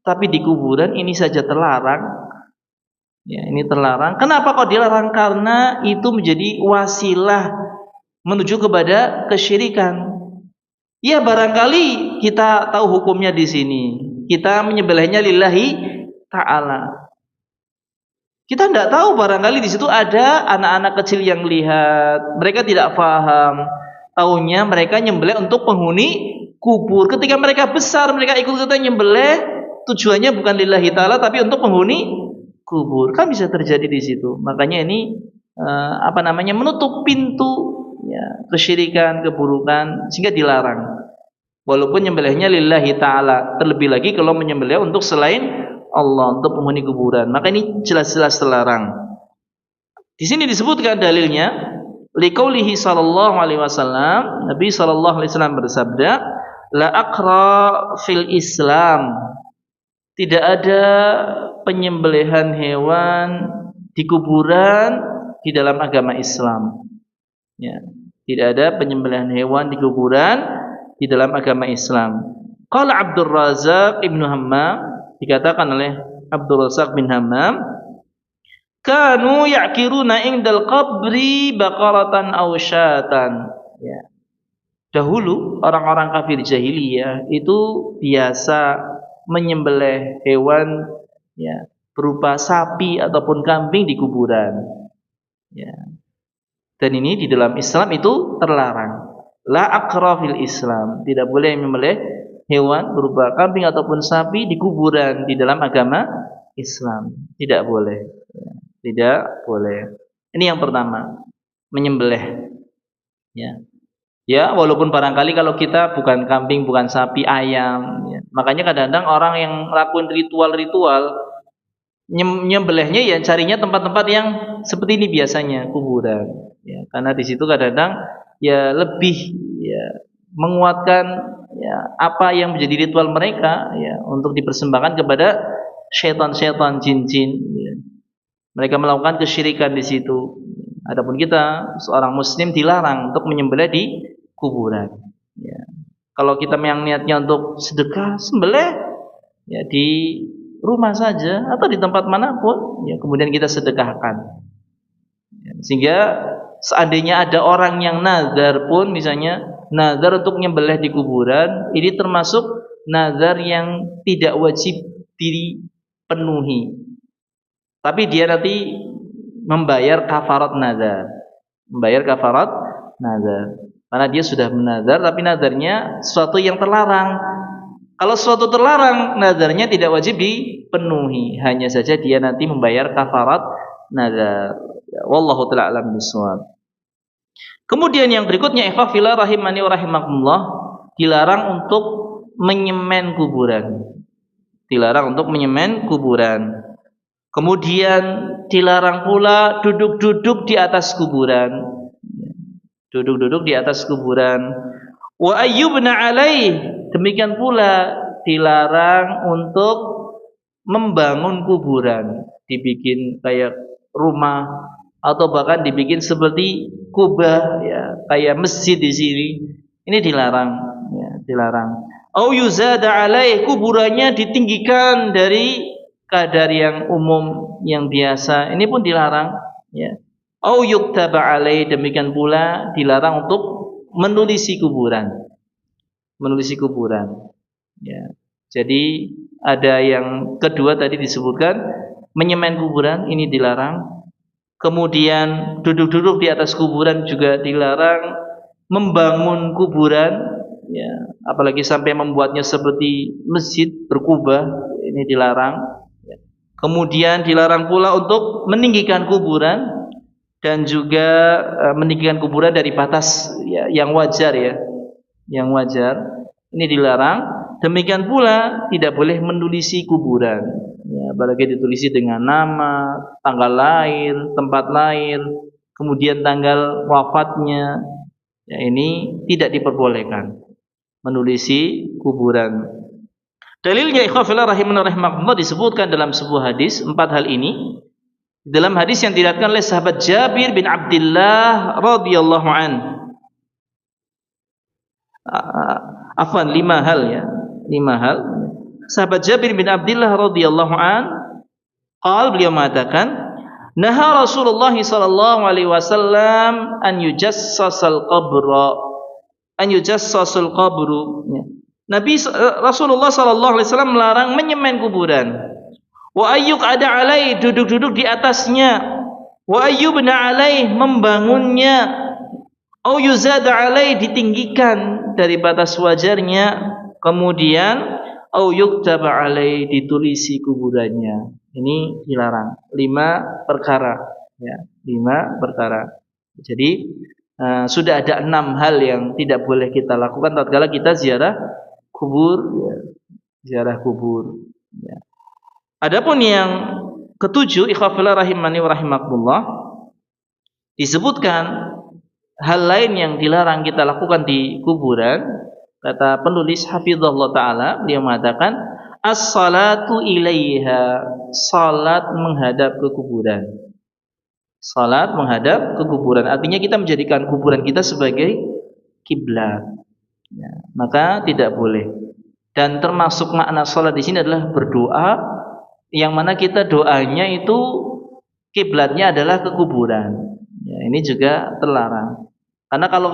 tapi di kuburan, ini saja terlarang. Ya, ini terlarang. Kenapa kok dilarang? Karena itu menjadi wasilah menuju kepada kesyirikan. Ya barangkali kita tahu hukumnya di sini. Kita menyembelihnya lillahi ta'ala. Kita tidak tahu, barangkali di situ ada anak-anak kecil yang lihat, mereka tidak paham. Taunya mereka nyembelih untuk penghuni kubur. Ketika mereka besar, mereka ikut-ikutan nyembelih, tujuannya bukan lillahi ta'ala tapi untuk penghuni kubur. Kan bisa terjadi di situ. Makanya ini menutup pintu ya, kesyirikan, keburukan sehingga dilarang. Walaupun nyembelihnya lillahi ta'ala, terlebih lagi kalau menyembelih untuk selain Allah, untuk penghuni kuburan, maka ini jelas-jelas terlarang. Di sini disebutkan dalilnya, liqaulihi sallallahu alaihi wasallam, Nabi sallallahu alaihi wasallam bersabda, la aqra fil Islam, tidak ada penyembelihan hewan di kuburan di dalam agama Islam. Ya, tidak ada penyembelihan hewan di kuburan di dalam agama Islam. Qala Abdul Razak Ibnu Hammam, dikatakan oleh Abdul Razak bin Hammam, kanu ya'kiruna indal qabri baqaratan aw syatan. Ya. Dahulu orang-orang kafir jahiliyah itu biasa menyembelih hewan ya, berupa sapi ataupun kambing di kuburan. Ya. Dan ini di dalam Islam itu terlarang. La aqra fil Islam, tidak boleh menyembelih hewan berupa kambing ataupun sapi di kuburan di dalam agama Islam. Tidak boleh. Tidak boleh. Ini yang pertama, menyembelih. Ya. Ya, walaupun barangkali kalau kita bukan kambing, bukan sapi, ayam. Ya. Makanya kadang-kadang orang yang lakuin ritual-ritual nyembelihnya ya carinya tempat-tempat yang seperti ini biasanya, kuburan. Ya, karena di situ kadang-kadang ya lebih ya menguatkan ya apa yang menjadi ritual mereka ya untuk dipersembahkan kepada syaitan-syaitan, jin-jin ya. Mereka melakukan kesyirikan di situ. Adapun kita seorang muslim dilarang untuk menyembelih di kuburan ya. Kalau kita yang niatnya untuk sedekah, sembelih ya di rumah saja atau di tempat manapun ya, kemudian kita sedekahkan ya, sehingga seandainya ada orang yang nazar pun, misalnya nazar untuk menyembelih di kuburan, ini termasuk nazar yang tidak wajib dipenuhi, tapi dia nanti membayar kafarat nazar, karena dia sudah menazar, tapi nazarnya sesuatu yang terlarang. Kalau sesuatu terlarang, nazarnya tidak wajib dipenuhi, hanya saja dia nanti membayar kafarat nazar. Wallahu ta'ala alam bishawab. Kemudian yang berikutnya, ikhwafillah rahimani wa rahimakumullah, dilarang untuk menyemen kuburan. Dilarang untuk menyemen kuburan. Kemudian dilarang pula duduk-duduk di atas kuburan. Duduk-duduk di atas kuburan. Wa ayyubna alaih, demikian pula dilarang untuk membangun kuburan, dibikin kayak rumah atau bahkan dibikin seperti kubah ya, kayak masjid di sini. Ini dilarang ya, dilarang. Au yuzada alaih, kuburannya ditinggikan dari kadar yang umum yang biasa. Ini pun dilarang ya. Au yuktaba alaih, demikian pula dilarang untuk menulisi kuburan. Menulisi kuburan. Ya. Jadi ada yang kedua tadi disebutkan menyemen kuburan, ini dilarang. Kemudian duduk-duduk di atas kuburan juga dilarang. Membangun kuburan ya, apalagi sampai membuatnya seperti masjid berkubah, ini dilarang. Kemudian dilarang pula untuk meninggikan kuburan dan juga meninggikan kuburan dari batas ya, yang wajar ya, yang wajar. Ini dilarang. Demikian pula tidak boleh menulisi kuburan. Ya, apalagi ditulisi dengan nama, tanggal lahir, tempat lahir, kemudian tanggal wafatnya. Ya, ini tidak diperbolehkan menulisi kuburan. Dalilnya ikhwafillah rahimana rahimakumullah disebutkan dalam sebuah hadis 4 hal ini. Dalam hadis yang diriwayatkan oleh sahabat Jabir bin Abdullah radhiyallahu an. 5 hal ya. 5 hal. Sahabat Jabir bin Abdullah radhiyallahu an, beliau mengatakan, naha Rasulullah sallallahu alaihi wasallam an yujassasal qabru. Nabi Rasulullah sallallahu alaihi wasallam melarang menyemen kuburan. Wa ayyuk ada alaih, duduk-duduk di atasnya. Wa ayyubna alaih, membangunnya. Au yuzada alaih, ditinggikan dari batas wajarnya. Kemudian au yuktaba alaih, ditulisi kuburannya. Ini dilarang. 5 perkara, ya, 5 perkara. Jadi sudah ada 6 hal yang tidak boleh kita lakukan tatkala kita ziarah kubur, ya, ziarah kubur. Ya. Adapun yang ketujuh, ikhwafillah rahimani wa rahimakumullah, disebutkan hal lain yang dilarang kita lakukan di kuburan. Kata penulis hafizahullah taala, dia mengatakan as-salatu ilaiha, salat menghadap ke kuburan. Salat menghadap ke kuburan artinya kita menjadikan kuburan kita sebagai kiblat. Ya, maka tidak boleh. Dan termasuk makna salat di sini adalah berdoa, yang mana kita doanya itu kiblatnya adalah ke kuburan. Ya, ini juga terlarang. Karena kalau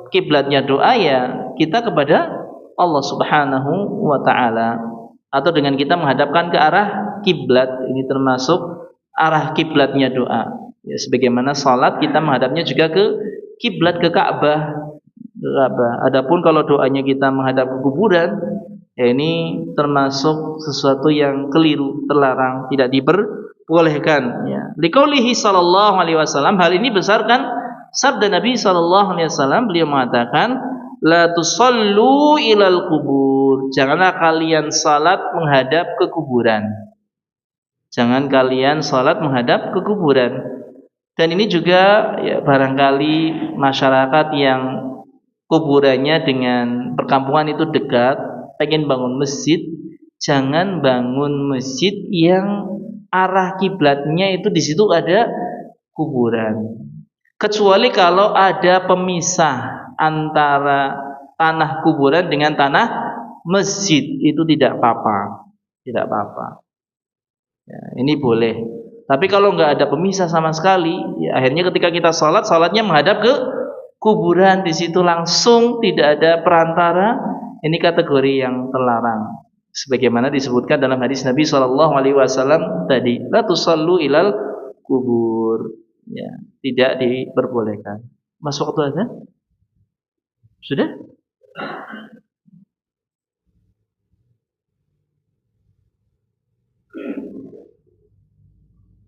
kiblatnya doa, ya kita kepada Allah Subhanahu wa taala, atau dengan kita menghadapkan ke arah kiblat, ini termasuk arah kiblatnya doa. Ya, sebagaimana salat kita menghadapnya juga ke kiblat, ke Ka'bah. Adapun kalau doanya kita menghadap ke kuburan, ya ini termasuk sesuatu yang keliru, terlarang, tidak diperbolehkan. Ya. Liqaulihi sallallahu alaihi wasallam, hal ini berdasarkan sabda Nabi sallallahu alaihi wasallam, beliau mengatakan, la tusallu ilal kubur, janganlah kalian salat menghadap ke kuburan. Jangan kalian salat menghadap ke kuburan. Dan ini juga ya, barangkali masyarakat yang kuburannya dengan perkampungan itu dekat, pengen bangun masjid, jangan bangun masjid yang arah kiblatnya itu di situ ada kuburan. Kecuali kalau ada pemisah antara tanah kuburan dengan tanah masjid, itu tidak apa-apa, tidak apa-apa. Ya, ini boleh. Tapi kalau nggak ada pemisah sama sekali, ya akhirnya ketika kita sholat, sholatnya menghadap ke kuburan, di situ langsung tidak ada perantara. Ini kategori yang terlarang. Sebagaimana disebutkan dalam hadis Nabi SAW tadi, la tusallu ilal kubur. Ya, tidak diperbolehkan. Masuk waktu aja? Sudah?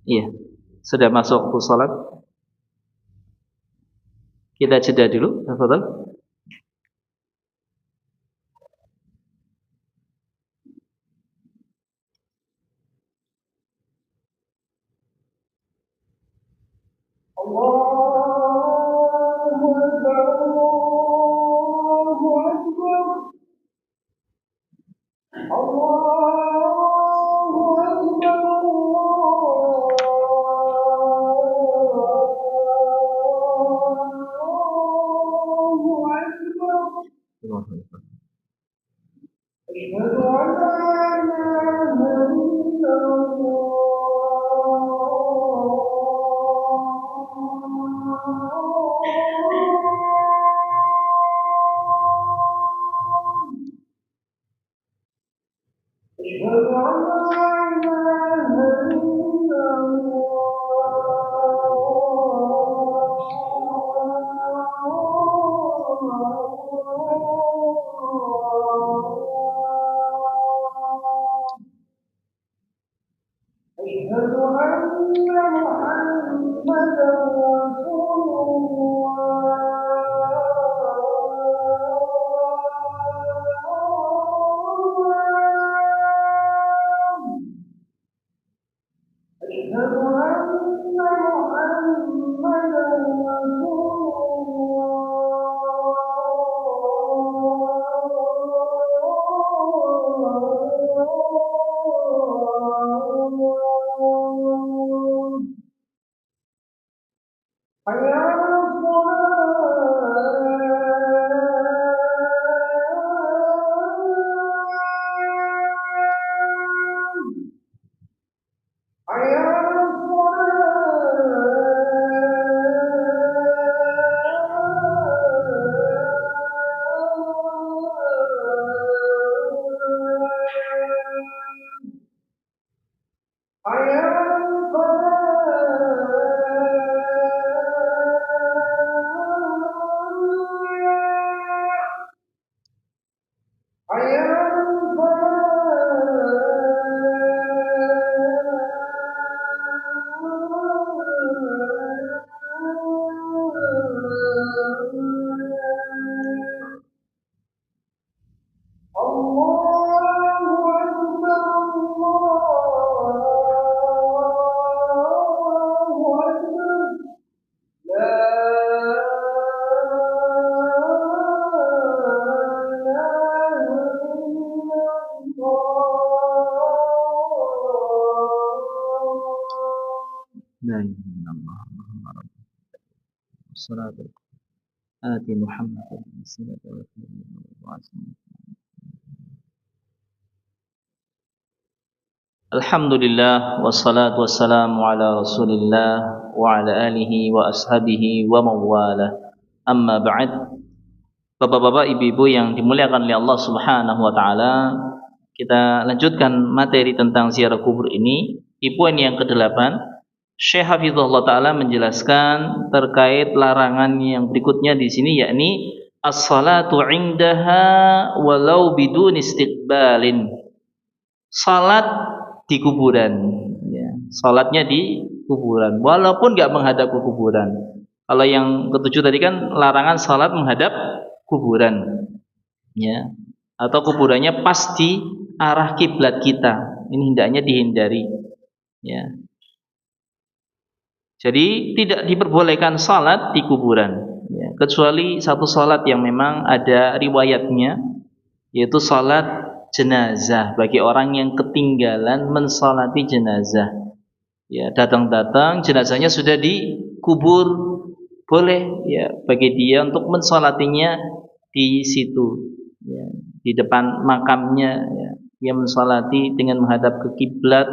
Iya. Sudah masuk waktu salat? Kita jeda dulu, tafadhol. La ilaha illallah Muhammadur Rasulullah. Ati Muhammad sallallahu alaihi wasallam. Alhamdulillah wassalatu wassalamu ala Rasulillah wa ala alihi wa ashabihi wa mawalah. Amma ba'd. Bapak-bapak, ibu-ibu yang dimuliakan oleh Allah Subhanahu wa taala, kita lanjutkan materi tentang ziarah kubur ini. Di poin yang ke-8, Syekh Hafizahullah taala menjelaskan terkait larangan yang berikutnya di sini, yakni as-salatu 'indaha walau bidun istiqbalin. Salat di kuburan, ya. Salatnya di kuburan walaupun enggak menghadap ke kuburan. Kalau yang ketujuh tadi kan larangan salat menghadap kuburan, ya, atau kuburannya pas di arah kiblat kita. Ini hendaknya dihindari, ya. Jadi tidak diperbolehkan salat di kuburan, ya, kecuali satu salat yang memang ada riwayatnya, yaitu salat jenazah bagi orang yang ketinggalan mensalati jenazah. Ya, datang-datang jenazahnya sudah dikubur, boleh ya bagi dia untuk mensalatinya di situ, ya, di depan makamnya, ya. Dia mensalati dengan menghadap ke kiblat,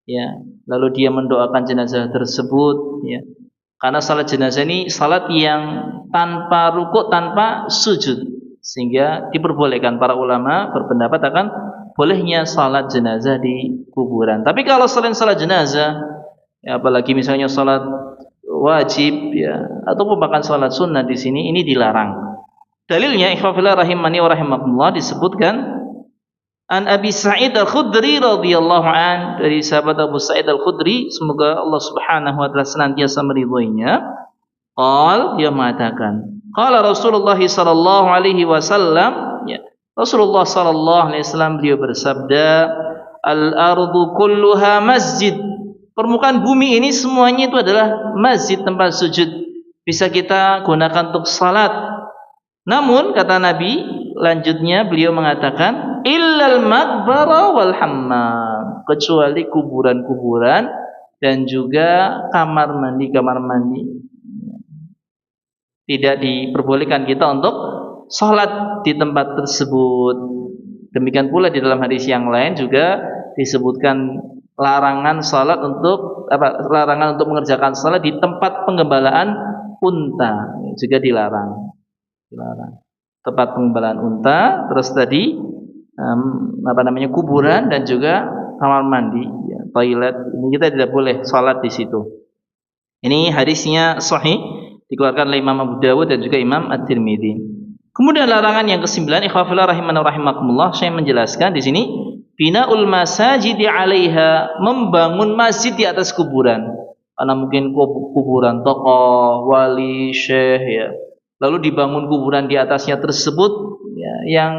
ya, lalu dia mendoakan jenazah tersebut, ya. Karena salat jenazah ini salat yang tanpa rukuk, tanpa sujud, sehingga diperbolehkan. Para ulama berpendapat akan bolehnya salat jenazah di kuburan. Tapi kalau selain salat jenazah, ya, apalagi misalnya salat wajib, ya, ataupun bahkan salat sunnah, di sini ini dilarang. Dalilnya ikhwafillah rahimani wa rahimakumullah, disebutkan An Abi Sa'id Al-Khudri radhiyallahu an, dari sahabat Abu Sa'id Al-Khudri, semoga Allah Subhanahu wa taala senantiasa meridhoinya. Dia mengatakan, qala Rasulullah sallallahu alaihi wasallam, ya, Rasulullah sallallahu alaihi wasallam beliau bersabda, al-ardu kulluha masjid. Permukaan bumi ini semuanya itu adalah masjid, tempat sujud. Bisa kita gunakan untuk salat. Namun kata Nabi, lanjutnya beliau mengatakan, illal maqbara wal hammam, kecuali kuburan-kuburan dan juga kamar mandi. Tidak diperbolehkan kita untuk salat di tempat tersebut. Demikian pula di dalam hadis yang lain juga disebutkan larangan salat untuk larangan untuk mengerjakan salat di tempat penggembalaan unta, juga dilarang. Tempat penggembalaan unta, terus tadi kuburan dan juga kamar mandi, ya, toilet, ini kita tidak boleh salat di situ. Ini hadisnya sahih, dikeluarkan oleh Imam Abu Dawud dan juga Imam At-Tirmidzi. Kemudian larangan yang ke-9, ikhwafillah rahimana rahimakumullah, saya menjelaskan di sini, binaul masajidi 'alaiha, membangun masjid di atas kuburan. Karena mungkin kuburan tokoh, wali, syekh, ya. Lalu dibangun kuburan di atasnya tersebut, ya, yang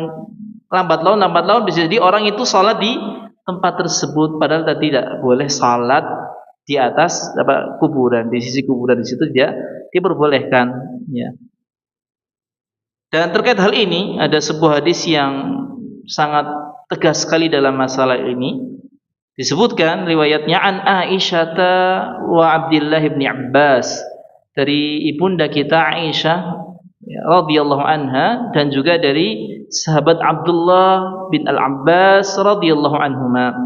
lambat laun bisa jadi orang itu salat di tempat tersebut, padahal tidak boleh salat di atas kuburan, di sisi kuburan, di situ dia diperbolehkan, ya. Dan terkait hal ini ada sebuah hadis yang sangat tegas sekali dalam masalah ini. Disebutkan riwayatnya an Aisyah wa Abdullah bin Abbas, dari ibunda kita Aisyah, ya, radhiyallahu anha, dan juga dari sahabat Abdullah bin Al-Abbas radhiyallahu anhuma.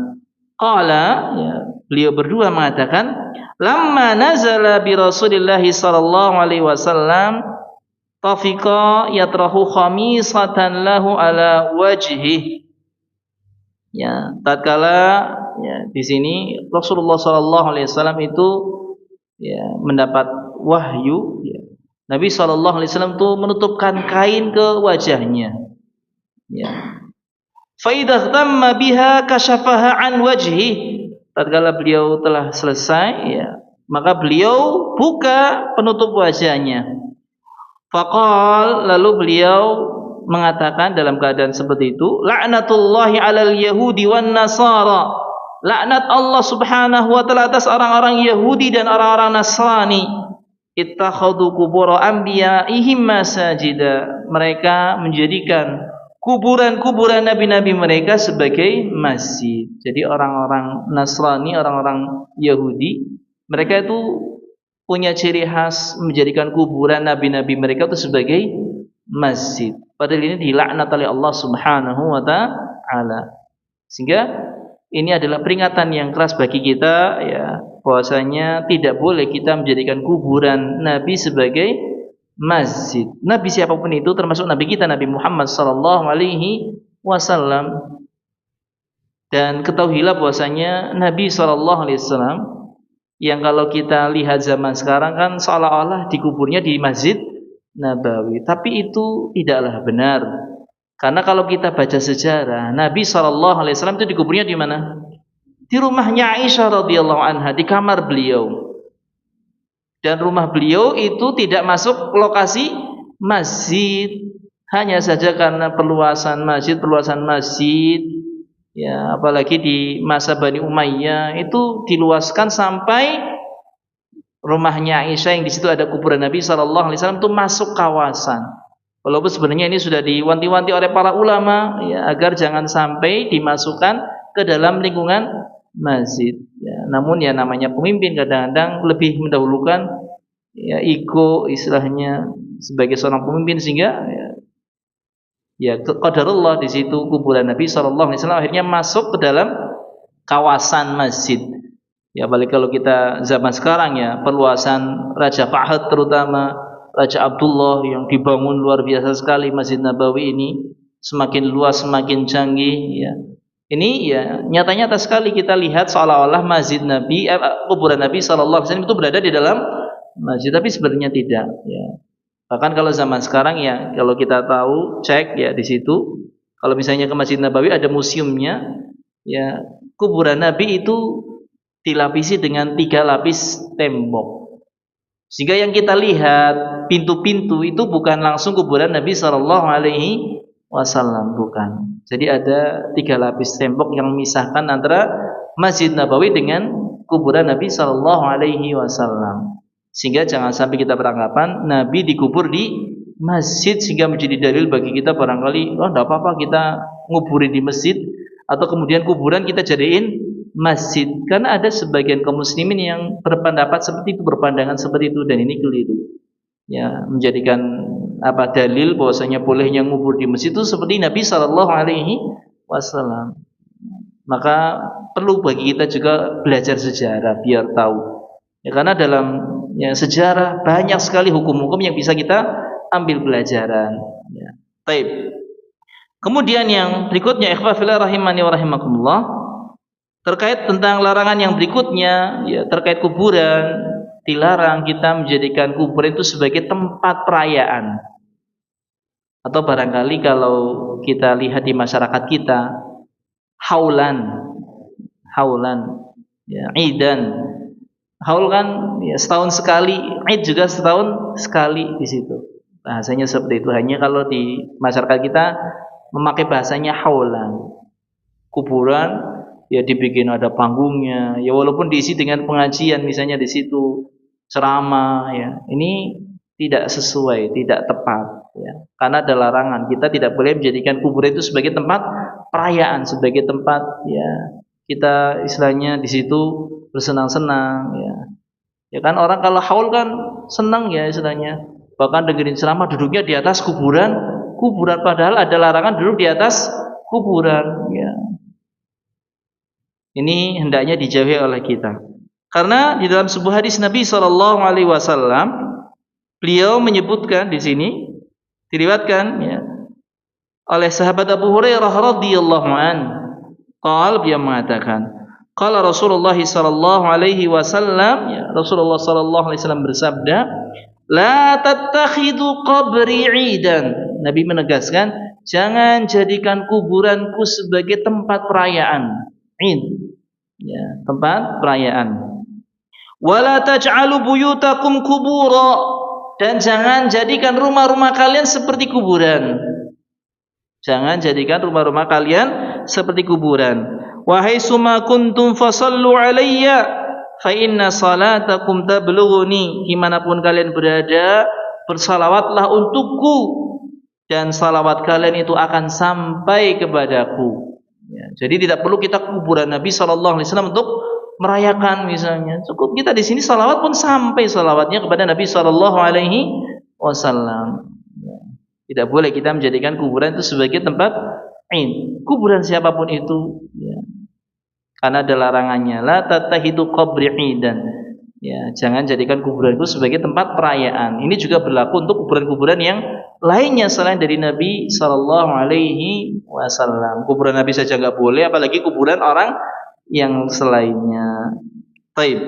Qala, ya, beliau berdua mengatakan, lamma nazala bi Rasulillah sallallahu alaihi wasallam tafiqa yatrahu khamisatan lahu ala wajhi. Ya, tatkala, ya, di sini Rasulullah sallallahu alaihi wasallam itu, ya, mendapat wahyu, ya, Nabi sallallahu alaihi wasallam itu menutupkan kain ke wajahnya, ya. Fa idza tamma biha kashafaha an wajhi. Tatkala beliau telah selesai, ya, maka beliau buka penutup wajahnya. Faqal, lalu beliau mengatakan dalam keadaan seperti itu, la'natullahi 'alal yahudi wan nasara. Laknat Allah Subhanahu wa taala atas orang-orang Yahudi dan orang-orang Nasrani. Ittakhadhu qubur anbiya'ihim masajida. Mereka menjadikan kuburan-kuburan nabi-nabi mereka sebagai masjid. Jadi orang-orang Nasrani, orang-orang Yahudi Mereka itu punya ciri khas menjadikan kuburan nabi-nabi mereka itu sebagai masjid. Padahal ini dilaknat oleh Allah Subhanahu wa taala. Sehingga ini adalah peringatan yang keras bagi kita, ya, bahwasanya tidak boleh kita menjadikan kuburan nabi sebagai masjid. Nabi siapapun itu, termasuk nabi kita Nabi Muhammad sallallahu alaihi wasallam. Dan ketahuilah bahwasanya Nabi sallallahu alaihi wasallam yang kalau kita lihat zaman sekarang kan seolah-olah dikuburnya di Masjid Nabawi, tapi itu tidaklah benar. Karena kalau kita baca sejarah, Nabi SAW itu dikuburnya di mana? Di rumahnya Aisyah radhiyallahu anha, di kamar beliau. Dan rumah beliau itu tidak masuk lokasi masjid. Hanya saja karena perluasan masjid, ya, apalagi di masa Bani Umayyah itu diluaskan sampai rumahnya Aisyah yang di situ ada kuburan Nabi SAW itu masuk kawasan. Walaupun sebenarnya ini sudah diwanti-wanti oleh para ulama, ya, agar jangan sampai dimasukkan ke dalam lingkungan masjid. Ya, namun ya namanya pemimpin kadang-kadang lebih mendahulukan ya ego istilahnya sebagai seorang pemimpin, sehingga ya qadarullah di situ kuburan Nabi SAW akhirnya masuk ke dalam kawasan masjid. Ya balik kalau kita zaman sekarang ya perluasan Raja Fahd terutama Raja Abdullah yang dibangun luar biasa sekali Masjid Nabawi ini, semakin luas semakin canggih, ya. Ini ya nyata-nyata sekali kita lihat seolah-olah Masjid Nabi, kuburan Nabi SAW itu berada di dalam masjid, tapi sebenarnya tidak, ya. Bahkan kalau zaman sekarang ya kalau kita tahu cek ya di situ, kalau misalnya ke Masjid Nabawi ada museumnya, ya kuburan Nabi itu dilapisi dengan 3 lapis tembok. Sehingga yang kita lihat pintu-pintu itu bukan langsung kuburan Nabi Sallallahu Alaihi Wasallam, bukan. Jadi ada 3 lapis tembok yang memisahkan antara Masjid Nabawi dengan kuburan Nabi Sallallahu Alaihi Wasallam. Sehingga jangan sampai kita beranggapan Nabi dikubur di masjid sehingga menjadi dalil bagi kita barangkali, oh tidak apa-apa kita nguburin di masjid, atau kemudian kuburan kita jadiin masjid. Karena ada sebagian kaum muslimin yang berpendapat seperti itu, berpandangan seperti itu, dan ini keliru. Ya, menjadikan dalil bahwasanya bolehnya ngubur di masjid itu seperti Nabi Sallallahu Alaihi Wasallam. Maka perlu bagi kita juga belajar sejarah biar tahu. Ya, karena dalam sejarah banyak sekali hukum-hukum yang bisa kita ambil pelajaran. Ya. Taib. Kemudian yang berikutnya, ikhwah fillah rahimani wa rahimakumullah, terkait tentang larangan yang berikutnya, ya, terkait kuburan, dilarang kita menjadikan kuburan itu sebagai tempat perayaan. Atau barangkali kalau kita lihat di masyarakat kita, haulan, ya, idan. Haul kan ya, setahun sekali, id juga setahun sekali di situ. Bahasanya seperti itu. Hanya kalau di masyarakat kita memakai bahasanya haulan. Kuburan ya dibikin ada panggungnya, ya walaupun diisi dengan pengajian misalnya di situ ceramah, ya ini tidak sesuai, tidak tepat, ya. Karena ada larangan, kita tidak boleh menjadikan kuburan itu sebagai tempat perayaan, sebagai tempat ya kita istilahnya di situ bersenang-senang, ya. Ya kan orang kalau haul kan senang ya istilahnya, bahkan dengerin ceramah duduknya di atas kuburan, padahal ada larangan duduk di atas kuburan, ya. Ini hendaknya dijauhi oleh kita. Karena di dalam sebuah hadis Nabi Sallallahu Alaihi Wasallam, beliau menyebutkan di sini, diriwayatkan ya, oleh sahabat Abu Hurairah radhiyallahu an, beliau mengatakan, qala Rasulullah Sallallahu Alaihi Wasallam, ya, Rasulullah Sallallahu Alaihi Wasallam bersabda, la tattakhidu qabri idan. Nabi menegaskan, jangan jadikan kuburanku sebagai tempat perayaan. Ya, tempat perayaan. Wala taj'alu buyutakum kubura, dan jangan jadikan rumah-rumah kalian seperti kuburan. Jangan jadikan rumah-rumah kalian seperti kuburan. Wahai summa kuntum fasallu alayya fa inna salatakum tablughuni. Dimanapun kalian berada, bersalawatlah untukku, dan salawat kalian itu akan sampai kepadaku. Ya, jadi tidak perlu kita kuburan Nabi SAW untuk merayakan misalnya. Cukup kita di sini salawat pun sampai salawatnya kepada Nabi Shallallahu Alaihi Wasallam. Tidak boleh kita menjadikan kuburan itu sebagai tempat Id. Kuburan siapapun itu, ya. Karena ada larangannya. La tattahidu qabri idan. Ya, jangan jadikan kuburan itu sebagai tempat perayaan. Ini juga berlaku untuk kuburan-kuburan yang lainnya selain dari Nabi Sallallahu Alaihi Wasallam. Kuburan Nabi saja nggak boleh, apalagi kuburan orang yang selainnya. Taib.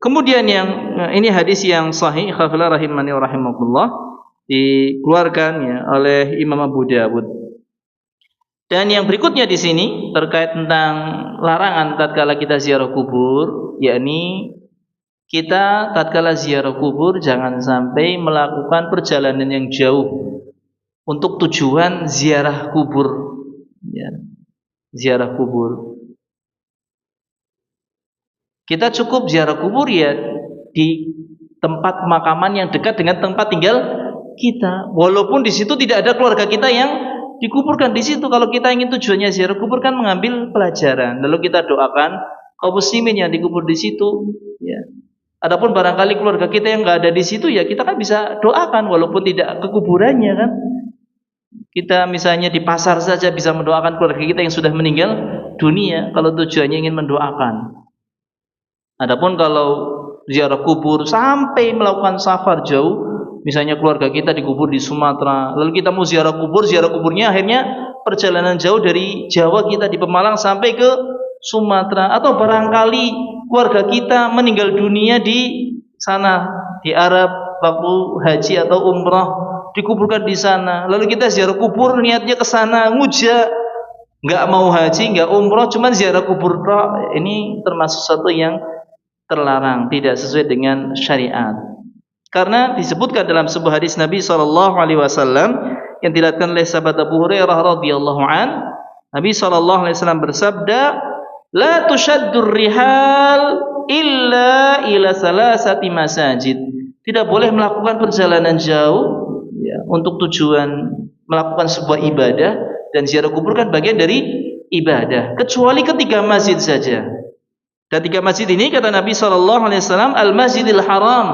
Kemudian yang ini hadis yang sahih, khafila rahimani wa rahimakumullah, dikeluarkan ya oleh Imam Abu Dawud. Dan yang berikutnya di sini terkait tentang larangan tatkala kita ziarah kubur, yakni kita tatkala ziarah kubur jangan sampai melakukan perjalanan yang jauh untuk tujuan ziarah kubur, ya. Ziarah kubur. Kita cukup ziarah kubur ya di tempat pemakaman yang dekat dengan tempat tinggal kita. Walaupun di situ tidak ada keluarga kita yang dikuburkan di situ. Kalau kita ingin tujuannya ziarah kubur kan mengambil pelajaran. Lalu kita doakan kaum muslimin yang dikubur di situ, ya. Adapun barangkali keluarga kita yang nggak ada di situ, ya kita kan bisa doakan walaupun tidak ke kuburannya kan. Kita misalnya di pasar saja bisa mendoakan keluarga kita yang sudah meninggal dunia kalau tujuannya ingin mendoakan. Adapun kalau ziarah kubur sampai melakukan safar jauh, misalnya keluarga kita dikubur di Sumatera, lalu kita mau ziarah kuburnya akhirnya perjalanan jauh dari Jawa kita di Pemalang sampai ke Sumatera, atau barangkali keluarga kita meninggal dunia di sana di Arab waktu haji atau umrah, dikuburkan di sana, lalu kita ziarah kubur niatnya ke sana, ngujak, nggak mau haji, nggak umrah, cuman ziarah kubur. Ini termasuk satu yang terlarang, tidak sesuai dengan syariat. Karena disebutkan dalam sebuah hadis Nabi Shallallahu Alaihi Wasallam yang diriwayatkan oleh sahabat Abu Hurairah radhiyallahu an, Nabi Shallallahu Alaihi Wasallam bersabda, "La tushaddur rihal illa ila salasati masajid." Tidak boleh melakukan perjalanan jauh, ya, untuk tujuan melakukan sebuah ibadah, dan ziarah kubur kan bagian dari ibadah, kecuali ketiga masjid saja. Dan tiga masjid ini kata Nabi Shallallahu Alaihi Wasallam, Al-Masjidil Haram.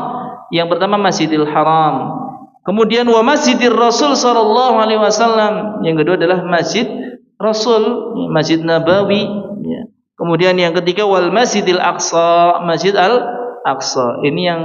Yang pertama Masjidil Haram. Kemudian wa Masjidir Rasul Shallallahu Alaihi Wasallam. Yang kedua adalah Masjid Rasul, Masjid Nabawi. Ya. Kemudian yang ketiga wal Masjidil Aqsa, Masjid Al-Aqsa. Ini yang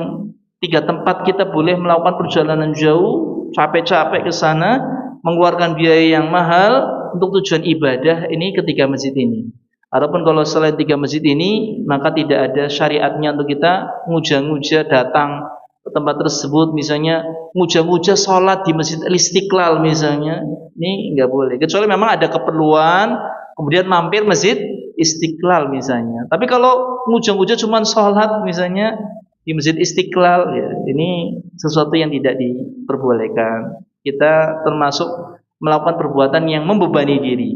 tiga tempat kita boleh melakukan perjalanan jauh, capek-capek ke sana, mengeluarkan biaya yang mahal untuk tujuan ibadah. Ini ketiga masjid ini. Adapun kalau selain tiga masjid ini, maka tidak ada syariatnya untuk kita nguja-nguja datang ke tempat tersebut, misalnya nguja-nguja sholat di Masjid Istiqlal misalnya, ini nggak boleh. Kecuali memang ada keperluan, kemudian mampir Masjid Istiqlal misalnya. Tapi kalau nguja-nguja cuma sholat misalnya di Masjid Istiqlal, ya ini sesuatu yang tidak diperbolehkan. Kita termasuk melakukan perbuatan yang membebani diri.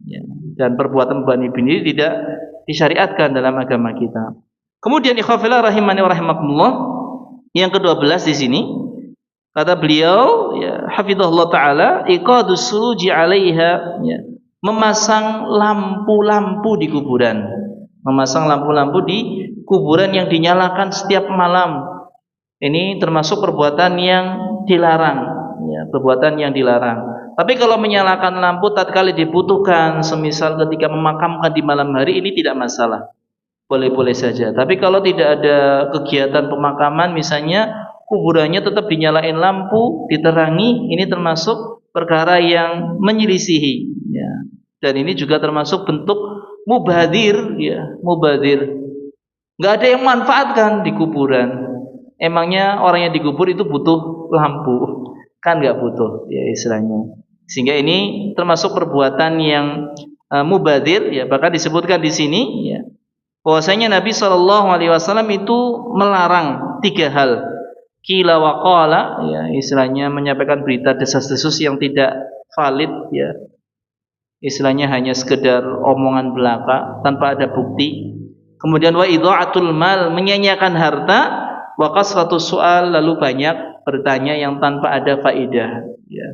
Ya. Dan perbuatan membebani diri tidak disyariatkan dalam agama kita. Kemudian ikhwafillah rahimani wa rahimakumullah, yang ke-12 di sini kata beliau, ya hafizahullah taala, iqadus suruji 'alaiha, ya, memasang lampu-lampu di kuburan. Memasang lampu-lampu di kuburan yang dinyalakan setiap malam. Ini termasuk perbuatan yang dilarang, ya, perbuatan yang dilarang. Tapi kalau menyalakan lampu tatkala dibutuhkan, semisal ketika memakamkan di malam hari, ini tidak masalah, boleh-boleh saja. Tapi kalau tidak ada kegiatan pemakaman, misalnya kuburannya tetap dinyalain lampu, diterangi, ini termasuk perkara yang menyelisihi, ya. Dan ini juga termasuk bentuk mubadir, ya, mubadir. Nggak ada yang manfaatkan di kuburan. Emangnya orang yang dikubur itu butuh lampu? Kan nggak butuh, ya istilahnya. Sehingga ini termasuk perbuatan yang mubadir, ya. Bahkan disebutkan di sini, ya, bahwasanya Nabi Shallallahu Alaihi Wasallam itu melarang tiga hal. Qila wa qala, ya, istilahnya menyampaikan berita desas-desus yang tidak valid, ya. Istilahnya hanya sekedar omongan belaka tanpa ada bukti. Kemudian wa idha'atul mal, menyanyiakan harta, wa kasratus su'al, lalu banyak bertanya yang tanpa ada faedah, ya.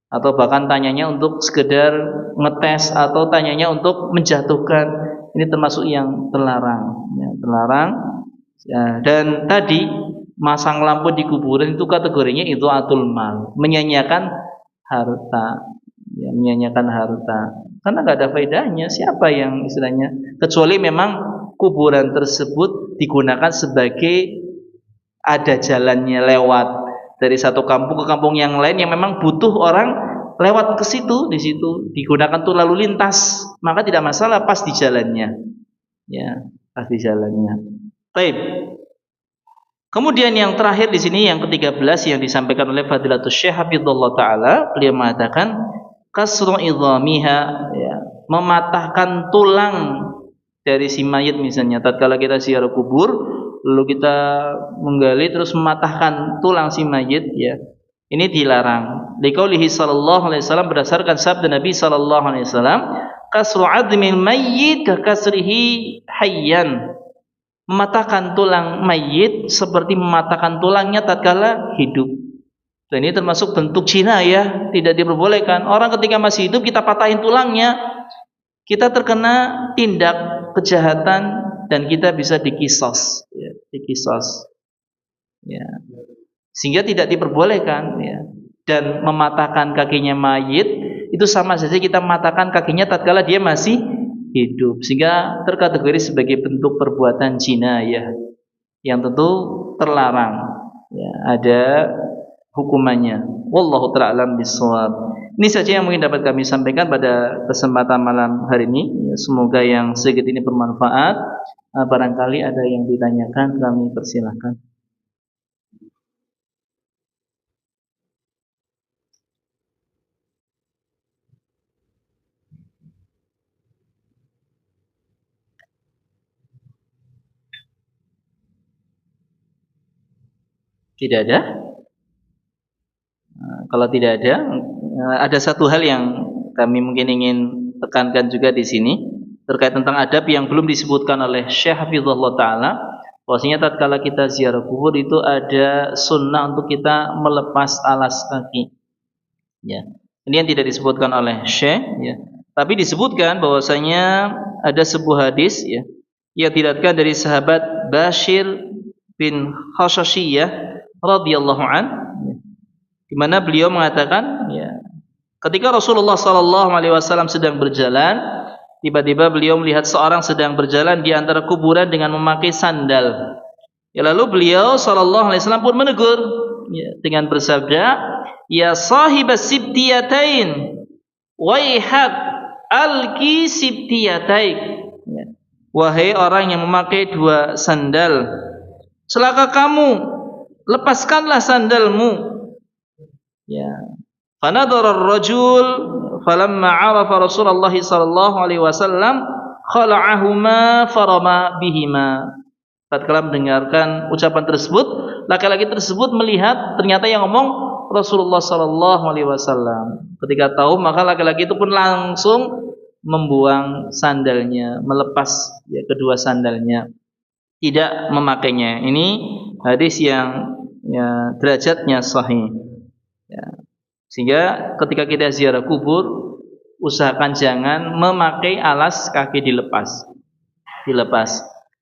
Atau bahkan tanyanya untuk sekedar ngetes, atau tanyanya untuk menjatuhkan. Ini termasuk yang terlarang, ya. terlarang. Ya, dan tadi masang lampu di kuburan itu kategorinya itu atul mal, menyanyiakan harta, ya, menyanyiakan harta. Karena nggak ada faedahnya. Siapa yang istilahnya, kecuali memang kuburan tersebut digunakan sebagai ada jalannya lewat dari satu kampung ke kampung yang lain yang memang butuh orang lewat ke situ, di situ digunakan tuh lalu lintas, maka tidak masalah pas di jalannya, ya, pas di jalannya. Baik. Kemudian yang terakhir di sini yang ke-13 yang disampaikan oleh Fadilatul Syekh Hafizullah taala, beliau mengatakan kasru idhamiha, ya, mematahkan tulang dari si mayit misalnya. Tatkala kita ziarah kubur, lalu kita menggali terus mematahkan tulang si mayit, ya. Ini dilarang. Liqaulihi sallallahu alaihi wasallam, berdasarkan sabda Nabi sallallahu alaihi wasallam, kasru admil mayyit ka kasrihi hayyan. Mematahkan tulang mayit seperti mematahkan tulangnya tatkala hidup. Dan ini termasuk bentuk zina, ya, tidak diperbolehkan. Orang ketika masih hidup kita patahin tulangnya, kita terkena tindak kejahatan dan kita bisa dikisos, ya, dikisos. Ya. Sehingga tidak diperbolehkan, ya. Dan mematahkan kakinya mayit itu sama saja kita mematahkan kakinya tatkala dia masih hidup, sehingga terkategori sebagai bentuk perbuatan jinayah yang tentu terlarang, ya, ada hukumannya. Wallahu ta'ala alam bissawab. Ini saja yang mungkin dapat kami sampaikan pada kesempatan malam hari ini, ya, semoga yang sedikit ini bermanfaat. Barangkali ada yang ditanyakan, kami persilahkan. Tidak ada? Kalau tidak ada satu hal yang kami mungkin ingin tekankan juga di sini terkait tentang adab yang belum disebutkan oleh Syekh Hafizullah taala. Bahwasanya tatkala kita ziarah kubur itu ada sunnah untuk kita melepas alas kaki. Ya. Ini yang tidak disebutkan oleh Syekh, ya. Tapi disebutkan bahwasanya ada sebuah hadis, ya, yang diriwayatkan dari sahabat Bashir bin Khashashiyah radhiyallahu an, di mana beliau mengatakan, ya, ketika Rasulullah sallallahu alaihi wasallam sedang berjalan, tiba-tiba beliau melihat seorang sedang berjalan di antara kuburan dengan memakai sandal. Ya, lalu beliau sallallahu alaihi wasallam pun menegur, ya, dengan bersabda, "Ya sahibas sibtiyatain, waihak alki sibtiyataik." Ya. Wahai orang yang memakai dua sandal, celaka kamu, lepaskanlah sandalmu. Ya. Fanadhara ar-rajul falamma 'arafa Rasulullah sallallahu alaihi wasallam khala'ahuma farama bihima. Tatkala mendengarkan ucapan tersebut, laki-laki tersebut melihat ternyata yang ngomong Rasulullah sallallahu alaihi wasallam. Ketika tahu, maka laki-laki itu pun langsung membuang sandalnya, melepas, ya, kedua sandalnya, tidak memakainya. Ini hadis yang, ya, derajatnya sahih, ya. Sehingga ketika kita ziarah kubur, usahakan jangan memakai alas kaki dilepas,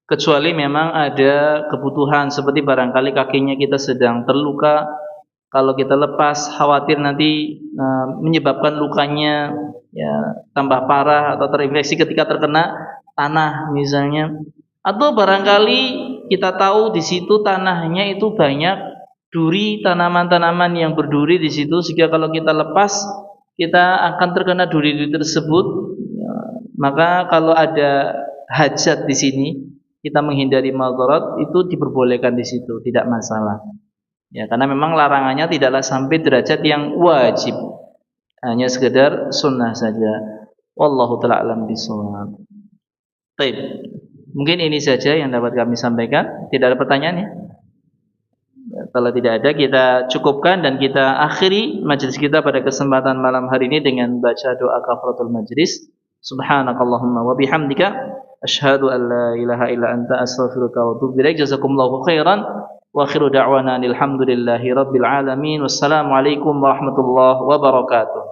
kecuali memang ada kebutuhan, seperti barangkali kakinya kita sedang terluka. Kalau kita lepas, khawatir nanti menyebabkan lukanya, ya, tambah parah atau terinfeksi ketika terkena tanah misalnya. Atau barangkali kita tahu di situ tanahnya itu banyak duri, tanaman-tanaman yang berduri di situ, sehingga kalau kita lepas kita akan terkena duri-duri tersebut. Ya, maka kalau ada hajat di sini, kita menghindari madarat, itu diperbolehkan di situ, tidak masalah. Ya, karena memang larangannya tidaklah sampai derajat yang wajib, hanya sekedar sunnah saja. Wallahu ta'ala alam bishawab. Baik. Mungkin ini saja yang dapat kami sampaikan. Tidak ada pertanyaan, ya? Kalau tidak ada, kita cukupkan dan kita akhiri majelis kita pada kesempatan malam hari ini dengan baca doa kafaratul majlis. Subhanakallahumma wa bihamdika asyhadu an la ilaha illa anta astaghfiruka wa atubu ilaik. Jazakumullahu khairan wa akhiru da'wana alhamdulillahi rabbil alamin. Wassalamu alaikum warahmatullahi wabarakatuh.